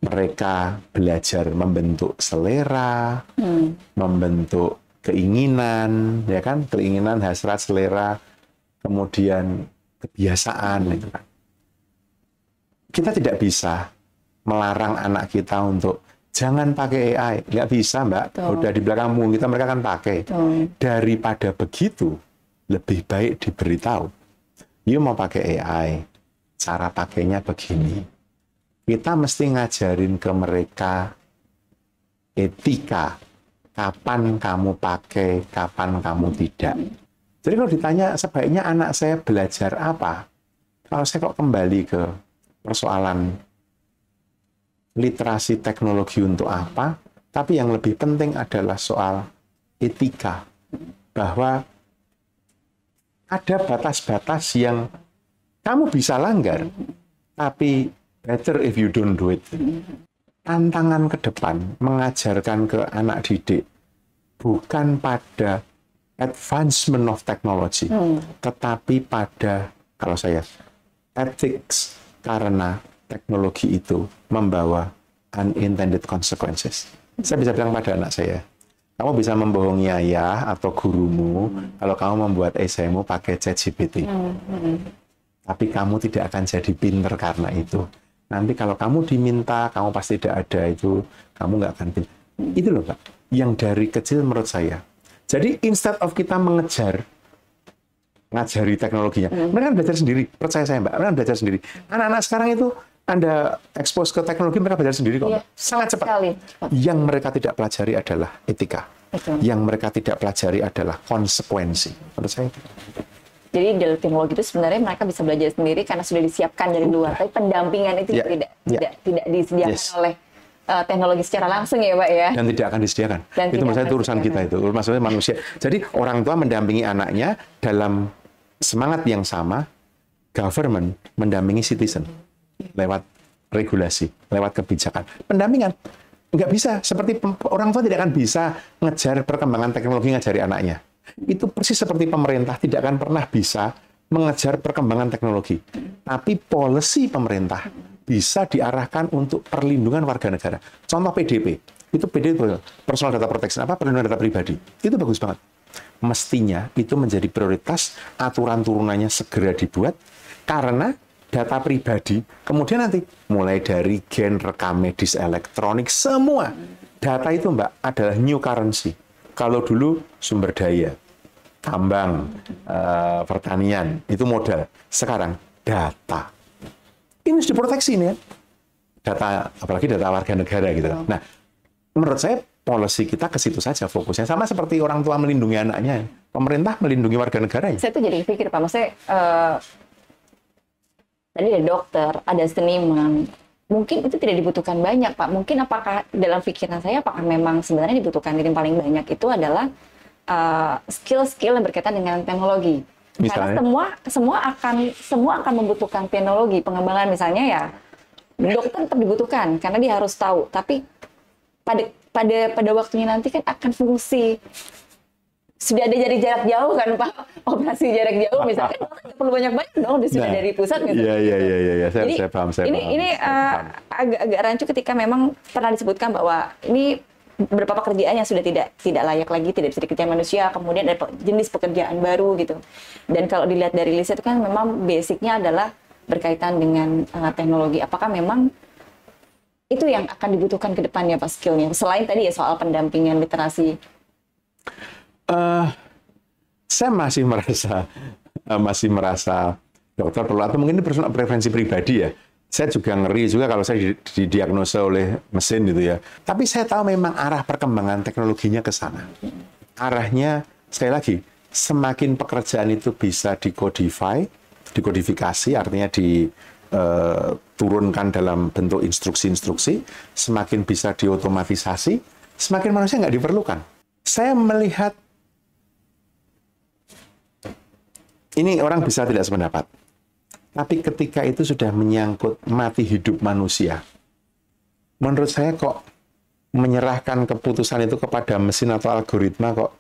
mereka belajar membentuk selera, membentuk keinginan, ya kan, keinginan, hasrat, selera, kemudian kebiasaan, itu kan. Kita tidak bisa melarang anak kita untuk jangan pakai AI, nggak bisa, Mbak. Udah di belakang punggung kita mereka kan pakai. Daripada begitu, lebih baik diberitahu. You mau pakai AI, cara pakainya begini. Kita mesti ngajarin ke mereka etika. Kapan kamu pakai, kapan kamu tidak. Jadi kalau ditanya sebaiknya anak saya belajar apa, kalau saya kok kembali ke persoalan literasi teknologi untuk apa, tapi yang lebih penting adalah soal etika. Bahwa ada batas-batas yang kamu bisa langgar, tapi better if you don't do it. Tantangan ke depan mengajarkan ke anak didik bukan pada advancement of technology, tetapi pada, kalau saya, ethics, karena teknologi itu membawa unintended consequences. Saya bisa bilang pada anak saya, kamu bisa membohongi ayah atau gurumu kalau kamu membuat esaimu pakai ChatGPT. Tapi kamu tidak akan jadi pinter karena itu. Nanti kalau kamu diminta, kamu pasti tidak ada itu, kamu nggak akan pinter. Itu loh, Pak. Yang dari kecil menurut saya, Jadi instead of kita ngajari teknologinya, mereka kan belajar sendiri. Percaya saya Mbak, mereka kan belajar sendiri. Anak-anak sekarang itu Anda expose ke teknologi, mereka belajar sendiri kok. Iya, Sangat cepat. sekali. Yang mereka tidak pelajari adalah etika. Betul. Yang mereka tidak pelajari adalah konsekuensi. Menurut saya. Jadi dalam teknologi itu sebenarnya mereka bisa belajar sendiri karena sudah disiapkan dari luar. Tapi pendampingan itu tidak disediakan oleh teknologi secara langsung ya Pak ya. Dan tidak akan disediakan. Dan itu maksudnya itu urusan kita disediakan. itu. Maksudnya manusia. Jadi orang tua mendampingi anaknya dalam semangat yang sama, government mendampingi citizen lewat regulasi, lewat kebijakan. Pendampingan. Nggak bisa. Seperti orang tua tidak akan bisa ngejar perkembangan teknologi ngajari anaknya. Itu persis seperti pemerintah tidak akan pernah bisa mengejar perkembangan teknologi. Tapi policy pemerintah bisa diarahkan untuk perlindungan warga negara. Contoh PDP. Itu PDP, Personal Data Protection, perlindungan data pribadi. Itu bagus banget. Mestinya itu menjadi prioritas, aturan turunannya segera dibuat, karena data pribadi, kemudian nanti mulai dari gen, rekam medis, elektronik, semua. Data itu Mbak adalah new currency. Kalau dulu sumber daya, tambang, pertanian, itu modal. Sekarang data. Ini harus diproteksi nih ya. Data, apalagi data warga negara gitu. Nah, menurut saya policy kita ke situ saja fokusnya. Sama seperti orang tua melindungi anaknya. Pemerintah melindungi warga negaranya. Saya tuh jadi pikir Pak, maksudnya tadi ada dokter, ada seniman. Mungkin itu tidak dibutuhkan banyak, Pak. Mungkin apakah dalam pikiran saya, apakah memang sebenarnya dibutuhkan yang paling banyak itu adalah skill-skill yang berkaitan dengan teknologi. Misalnya? Karena semua akan membutuhkan teknologi. Pengembangan misalnya ya, dokter tetap dibutuhkan karena dia harus tahu. Tapi pada waktunya nanti kan akan fungsi. Sudah ada dari jarak jauh kan Pak, operasi jarak jauh misalnya nggak perlu banyak-banyak dong, sudah dari pusat misalnya. Iya. Saya paham. Ini agak rancu ketika memang pernah disebutkan bahwa ini beberapa pekerjaan yang sudah tidak layak lagi, tidak bisa dikerjakan manusia, kemudian ada jenis pekerjaan baru gitu. Dan kalau dilihat dari list itu kan memang basicnya adalah berkaitan dengan teknologi. Apakah memang itu yang akan dibutuhkan ke depannya Pak skillnya? Selain tadi ya soal pendampingan literasi. Saya masih merasa dokter perlu, atau mungkin ini preferensi pribadi ya. Saya juga ngeri juga kalau saya didiagnosa oleh mesin gitu ya. Tapi saya tahu memang arah perkembangan teknologinya ke sana. Arahnya sekali lagi, semakin pekerjaan itu bisa dikodifikasi, artinya diturunkan dalam bentuk instruksi-instruksi, semakin bisa diotomatisasi, semakin manusia nggak diperlukan. Saya melihat ini orang bisa tidak sependapat. Tapi ketika itu sudah menyangkut mati hidup manusia, menurut saya kok menyerahkan keputusan itu kepada mesin atau algoritma kok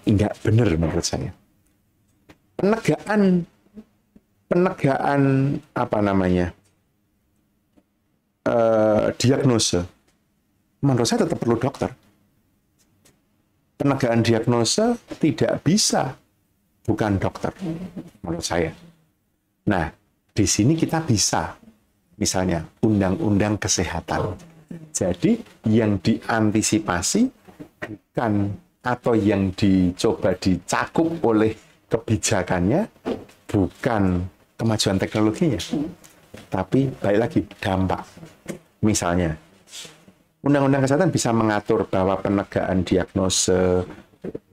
nggak benar menurut saya. Penegaan diagnosa, menurut saya tetap perlu dokter. Penegaan diagnosa tidak bisa bukan dokter, menurut saya. Nah, di sini kita bisa, misalnya, undang-undang kesehatan. Jadi, yang diantisipasi bukan, atau yang dicoba dicakup oleh kebijakannya, bukan kemajuan teknologinya. Tapi, balik lagi, dampak. Misalnya, undang-undang kesehatan bisa mengatur bahwa penegaan diagnosa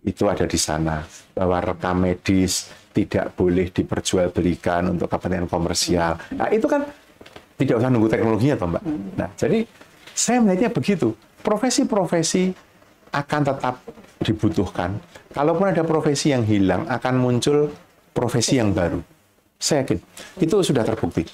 itu ada di sana, bahwa rekam medis tidak boleh diperjualbelikan untuk kepentingan komersial. Nah, itu kan tidak usah nunggu teknologinya, toh, Mbak. Nah, jadi saya melihatnya begitu. Profesi-profesi akan tetap dibutuhkan. Kalaupun ada profesi yang hilang, akan muncul profesi yang baru. Saya yakin itu sudah terbukti.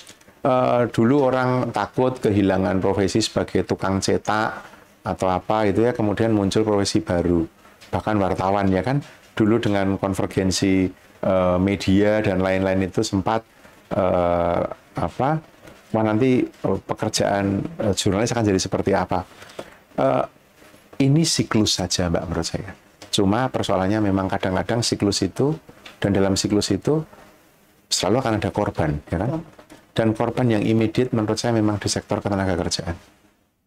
Dulu orang takut kehilangan profesi sebagai tukang cetak atau apa itu ya, kemudian muncul profesi baru. Bahkan wartawan ya kan, dulu dengan konvergensi media dan lain-lain itu sempat nanti pekerjaan jurnalis akan jadi seperti apa. Ini siklus saja Mbak menurut saya. Cuma persoalannya memang kadang-kadang siklus itu, dan dalam siklus itu selalu akan ada korban, ya kan? Dan korban yang immediate menurut saya memang di sektor ketenaga kerjaan.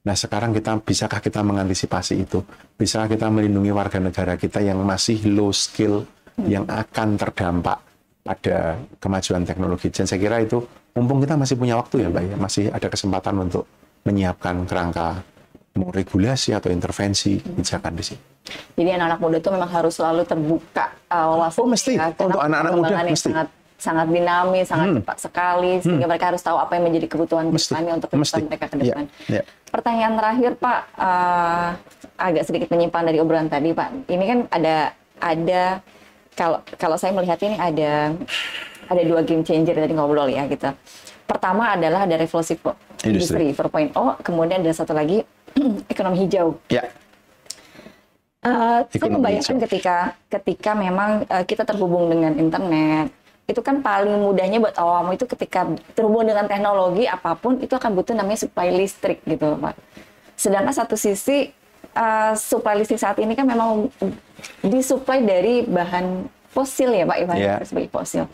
Nah, sekarang bisakah kita mengantisipasi itu? Bisakah kita melindungi warga negara kita yang masih low skill, yang akan terdampak pada kemajuan teknologi? Dan saya kira itu, mumpung kita masih punya waktu ya Mbak, ya, masih ada kesempatan untuk menyiapkan kerangka mau regulasi atau intervensi kebijakan di sini. Jadi anak-anak muda itu memang harus selalu terbuka wawasan mesti. ya, Untuk anak-anak muda mesti. sangat dinamis, sangat cepat sekali, sehingga mereka harus tahu apa yang menjadi kebutuhan kedepannya untuk kebutuhan mereka ke depan. Pertanyaan terakhir Pak, agak sedikit menyimpang dari obrolan tadi Pak. Ini kan ada kalau saya melihat ini ada dua game changer tadi ngobrol ya gitu. Pertama adalah ada revolusi industri 4.0, kemudian ada satu lagi ekonomi hijau. Ya. Saya membayangkan ketika memang kita terhubung dengan internet, itu kan paling mudahnya buat awam itu ketika terhubung dengan teknologi apapun itu akan butuh namanya supply listrik gitu Pak. Sedangkan satu sisi supply listrik saat ini kan memang disuplai dari bahan fosil ya Pak, sebagai fosil.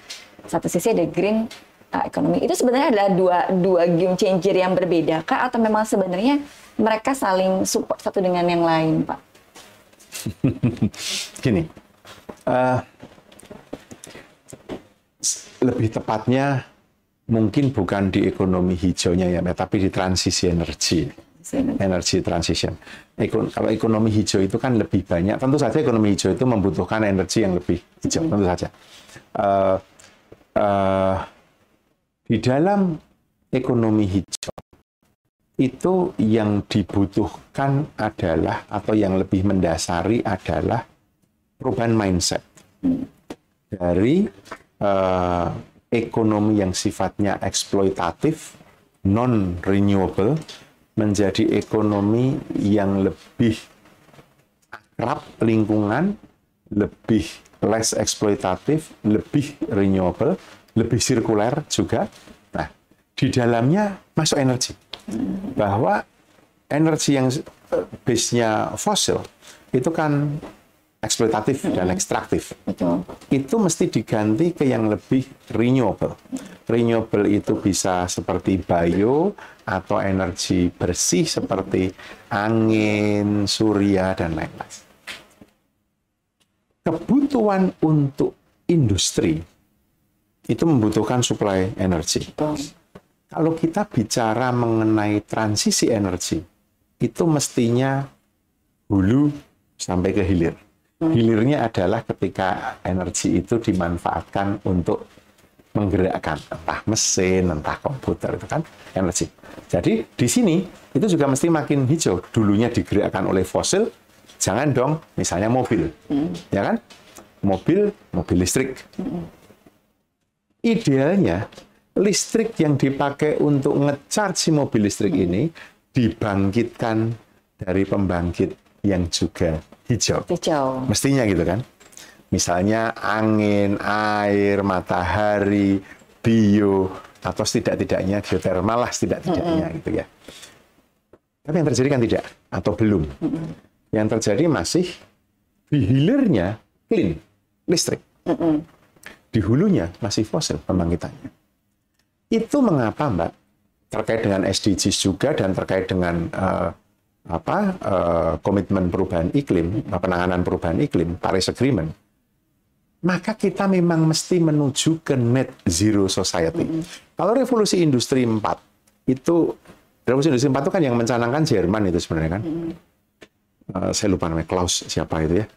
Satu sisi ada green ekonomi. Itu sebenarnya adalah dua game changer yang berbeda kah, atau memang sebenarnya mereka saling support satu dengan yang lain Pak? Gini, lebih tepatnya mungkin bukan di ekonomi hijaunya ya, tapi di transisi energi transition. Kalau ekonomi hijau itu kan lebih banyak, tentu saja ekonomi hijau itu membutuhkan energi yang lebih hijau, tentu saja. Di dalam ekonomi hijau itu yang dibutuhkan adalah, atau yang lebih mendasari adalah perubahan mindset dari ekonomi yang sifatnya eksploitatif, non-renewable, menjadi ekonomi yang lebih akrab lingkungan, lebih less eksploitatif, lebih renewable, lebih sirkuler juga. Nah, di dalamnya masuk energi. Bahwa energi yang base-nya fosil itu kan eksploitatif dan ekstraktif. Betul. Itu mesti diganti ke yang lebih renewable. Renewable itu bisa seperti bio atau energi bersih seperti angin, surya, dan lain-lain. Kebutuhan untuk industri itu membutuhkan suplai energi. Betul. Kalau kita bicara mengenai transisi energi, itu mestinya hulu sampai ke hilir. Hilirnya adalah ketika energi itu dimanfaatkan untuk menggerakkan entah mesin, entah komputer, itu kan energi. Jadi di sini itu juga mesti makin hijau. Dulunya digerakkan oleh fosil, jangan dong misalnya mobil, ya kan? Mobil listrik. Idealnya listrik yang dipakai untuk nge-charge si mobil listrik ini dibangkitkan dari pembangkit yang juga hijau. Mestinya gitu kan. Misalnya angin, air, matahari, bio, atau setidak-tidaknya geotermal lah setidak-tidaknya gitu ya. Tapi yang terjadi kan tidak, atau belum. Yang terjadi masih di hilirnya clean, listrik. Di hulunya masih fosil pembangkitannya. Itu mengapa Mbak, terkait dengan SDGs juga dan terkait dengan komitmen perubahan iklim, penanganan perubahan iklim, Paris Agreement, maka kita memang mesti menuju ke net zero society. Kalau revolusi industri 4 itu, revolusi industri 4 itu kan yang mencanangkan Jerman itu sebenarnya kan. Saya lupa namanya, Klaus siapa itu ya.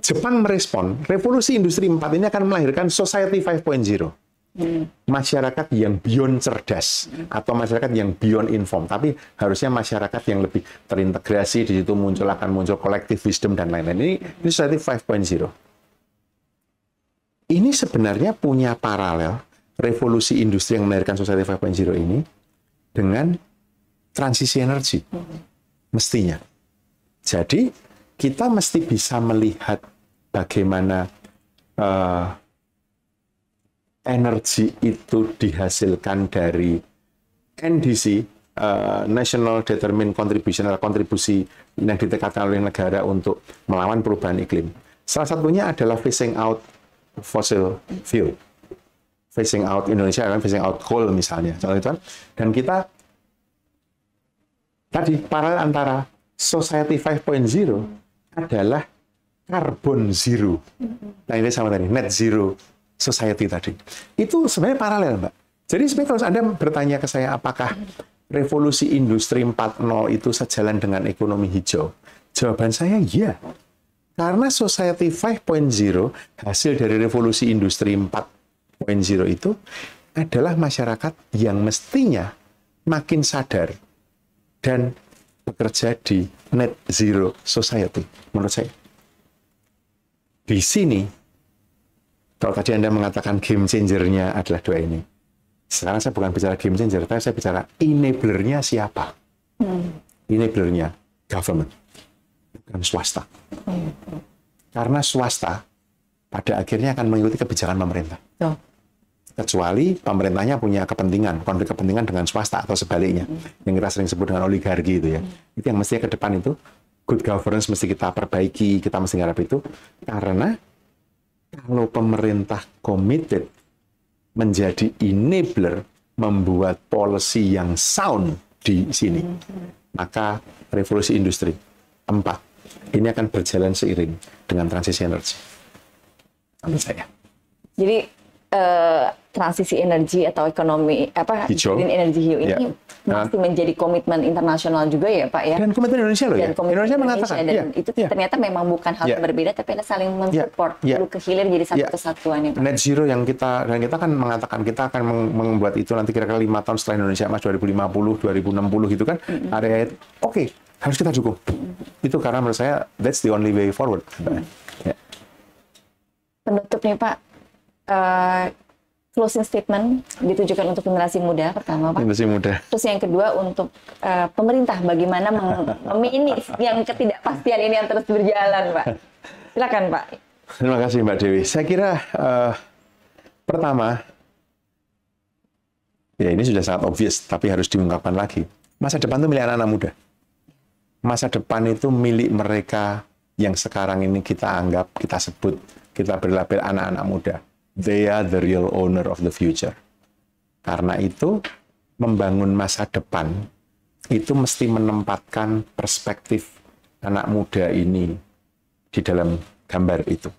Jepang merespon, revolusi industri 4 ini akan melahirkan society 5.0. Masyarakat yang beyond cerdas atau masyarakat yang beyond inform, tapi harusnya masyarakat yang lebih terintegrasi. Di situ akan muncul collective wisdom dan lain-lain. Ini society 5.0. Ini sebenarnya punya paralel revolusi industri yang melahirkan society 5.0 ini dengan transisi energi mestinya. Jadi kita mesti bisa melihat bagaimana energi itu dihasilkan dari NDC, National Determined Contribution, atau kontribusi yang ditekatkan oleh negara untuk melawan perubahan iklim. Salah satunya adalah phasing out fossil fuel. Phasing out Indonesia kan phasing out coal misalnya. Dan kita tadi paralel antara Society 5.0 adalah Carbon Zero. Nah ini sama tadi, Net Zero Society tadi. Itu sebenarnya paralel, Mbak. Jadi sebenarnya kalau Anda bertanya ke saya apakah revolusi industri 4.0 itu sejalan dengan ekonomi hijau? Jawaban saya iya. Karena Society 5.0 hasil dari revolusi industri 4.0 itu adalah masyarakat yang mestinya makin sadar dan bekerja di Net Zero Society, menurut saya. Di sini, kalau tadi Anda mengatakan game changer-nya adalah dua ini. Sekarang saya bukan bicara game changer, tapi saya bicara enabler-nya siapa? Enabler-nya government, bukan swasta. Karena swasta pada akhirnya akan mengikuti kebijakan pemerintah. Kecuali pemerintahnya punya kepentingan, konflik kepentingan dengan swasta atau sebaliknya. Yang kita sering sebut dengan oligarki itu ya. Itu yang mestinya ke depan itu, good governance mesti kita perbaiki, kita mesti ngarep itu. Karena kalau pemerintah committed menjadi enabler, membuat policy yang sound di sini, maka revolusi industri 4 ini akan berjalan seiring dengan transisi energi. Menurut saya. Jadi transisi energi atau ekonomi hijau. Green energy hiu ini masih menjadi komitmen internasional juga ya Pak ya. Dan komitmen Indonesia loh ya. Indonesia mengatakan dan itu ternyata memang bukan hal yang berbeda tapi ada saling mensupport perlu kehilir jadi satu kesatuan ya Pak. Net zero yang kita kan mengatakan kita akan membuat itu nanti kira-kira 5 tahun setelah Indonesia Emas 2050, 2060 gitu kan. Area oke, harus kita dukung. Itu karena menurut saya that's the only way forward. Penutup nih Pak. Closing statement ditujukan untuk generasi muda pertama Pak. Generasi muda. Terus yang kedua untuk pemerintah bagaimana meminimalisir yang ketidakpastian ini yang terus berjalan Pak. Silakan Pak. Terima kasih Mbak Dewi. Saya kira pertama ya ini sudah sangat obvious tapi harus diungkapkan lagi. Masa depan itu milik anak-anak muda. Masa depan itu milik mereka yang sekarang ini kita anggap, kita sebut, kita beri label anak-anak muda. They are the real owner of the future. Karena itu, membangun masa depan itu mesti menempatkan perspektif anak muda ini di dalam gambar itu.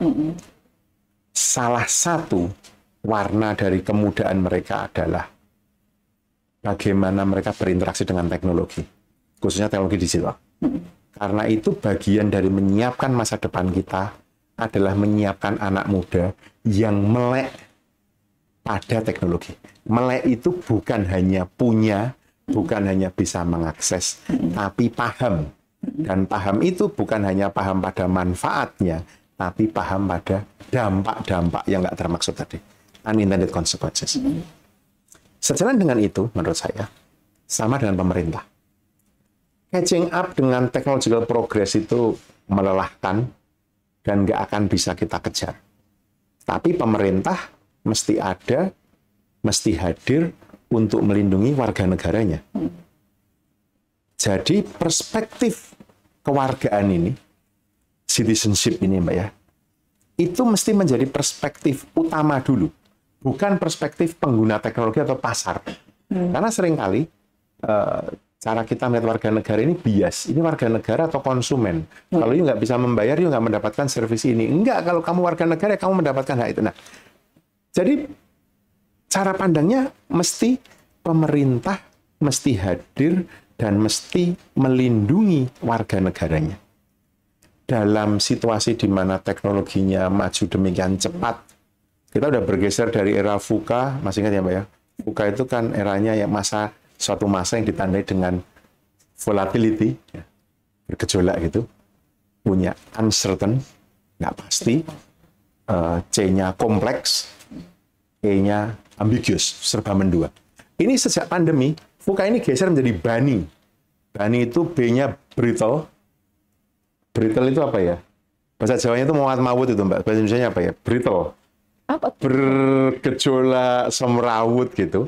Salah satu warna dari kemudaan mereka adalah bagaimana mereka berinteraksi dengan teknologi, khususnya teknologi digital. Karena itu bagian dari menyiapkan masa depan kita adalah menyiapkan anak muda yang melek pada teknologi. Melek itu bukan hanya punya, bukan hanya bisa mengakses, tapi paham. Dan paham itu bukan hanya paham pada manfaatnya, tapi paham pada dampak-dampak yang nggak termaksud tadi. Unintended consequences. Sejalan dengan itu, menurut saya, sama dengan pemerintah. Catching up dengan technological progress itu melelahkan, dan nggak akan bisa kita kejar. Tapi pemerintah mesti ada, mesti hadir untuk melindungi warga negaranya. Jadi perspektif kewargaan ini, citizenship ini Mbak ya, itu mesti menjadi perspektif utama dulu. Bukan perspektif pengguna teknologi atau pasar. Karena seringkali cara kita melihat warga negara ini bias. Ini warga negara atau konsumen. Kalau you nggak bisa membayar, you nggak mendapatkan servis ini. Enggak, kalau kamu warga negara, kamu mendapatkan hak itu. Nah, jadi cara pandangnya mesti pemerintah mesti hadir dan mesti melindungi warga negaranya. Dalam situasi di mana teknologinya maju demikian cepat, kita udah bergeser dari era VUCA, masih ingat ya Mbak ya? VUCA itu kan eranya yang suatu masa yang ditandai dengan volatility, ya, bergejolak gitu, punya uncertain, nggak pasti, C-nya kompleks, E-nya ambiguous, serba mendua. Ini sejak pandemi, VUCA ini geser menjadi BANI. BANI itu B-nya brittle. Brittle itu apa ya? Bahasa Jawanya itu mawut itu Mbak, bahasa Indonesianya apa ya? Brittle. Apa? Bergejolak, semrawut gitu.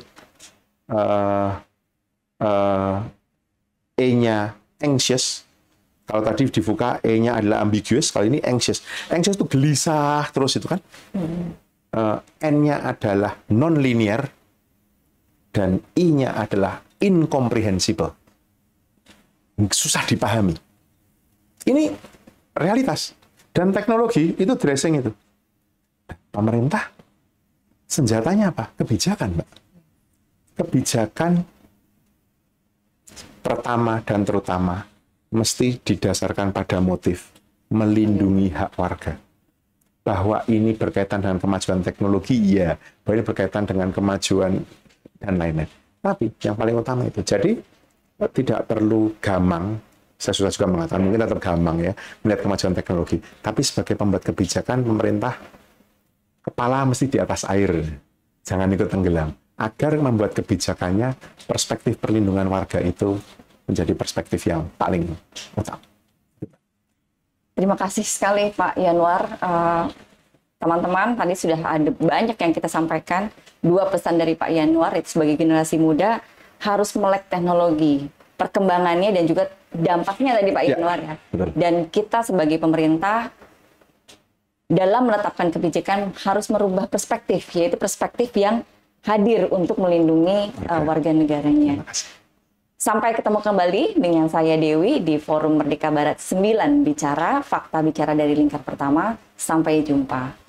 E-nya anxious. Kalau tadi di VUCA E-nya adalah ambiguous, kalau ini anxious. Anxious itu gelisah terus itu kan. N-nya adalah non-linear dan I-nya adalah incomprehensible. susah dipahami. Ini realitas. Dan teknologi itu dressing itu. Pemerintah senjatanya apa? Kebijakan, Mbak. Kebijakan pertama dan terutama mesti didasarkan pada motif melindungi hak warga. Bahwa ini berkaitan dengan kemajuan teknologi, ya. Bahwa ini berkaitan dengan kemajuan dan lain-lain. Tapi yang paling utama itu. Jadi tidak perlu gamang. Saya sudah juga mengatakan mungkin tetap gamang ya melihat kemajuan teknologi. Tapi sebagai pembuat kebijakan, pemerintah kepala mesti di atas air. Jangan ikut tenggelam. Agar membuat kebijakannya, perspektif perlindungan warga itu menjadi perspektif yang paling utama. Terima kasih sekali Pak Yanwar. Teman-teman, tadi sudah ada banyak yang kita sampaikan. 2 pesan dari Pak Yanwar, itu sebagai generasi muda harus melek teknologi, perkembangannya dan juga dampaknya tadi Pak Yanwar ya. Dan kita sebagai pemerintah dalam menetapkan kebijakan harus merubah perspektif, yaitu perspektif yang hadir untuk melindungi warga negaranya. Sampai ketemu kembali dengan saya Dewi di Forum Merdeka Barat 9 Bicara, Fakta Bicara dari Lingkar Pertama. Sampai jumpa.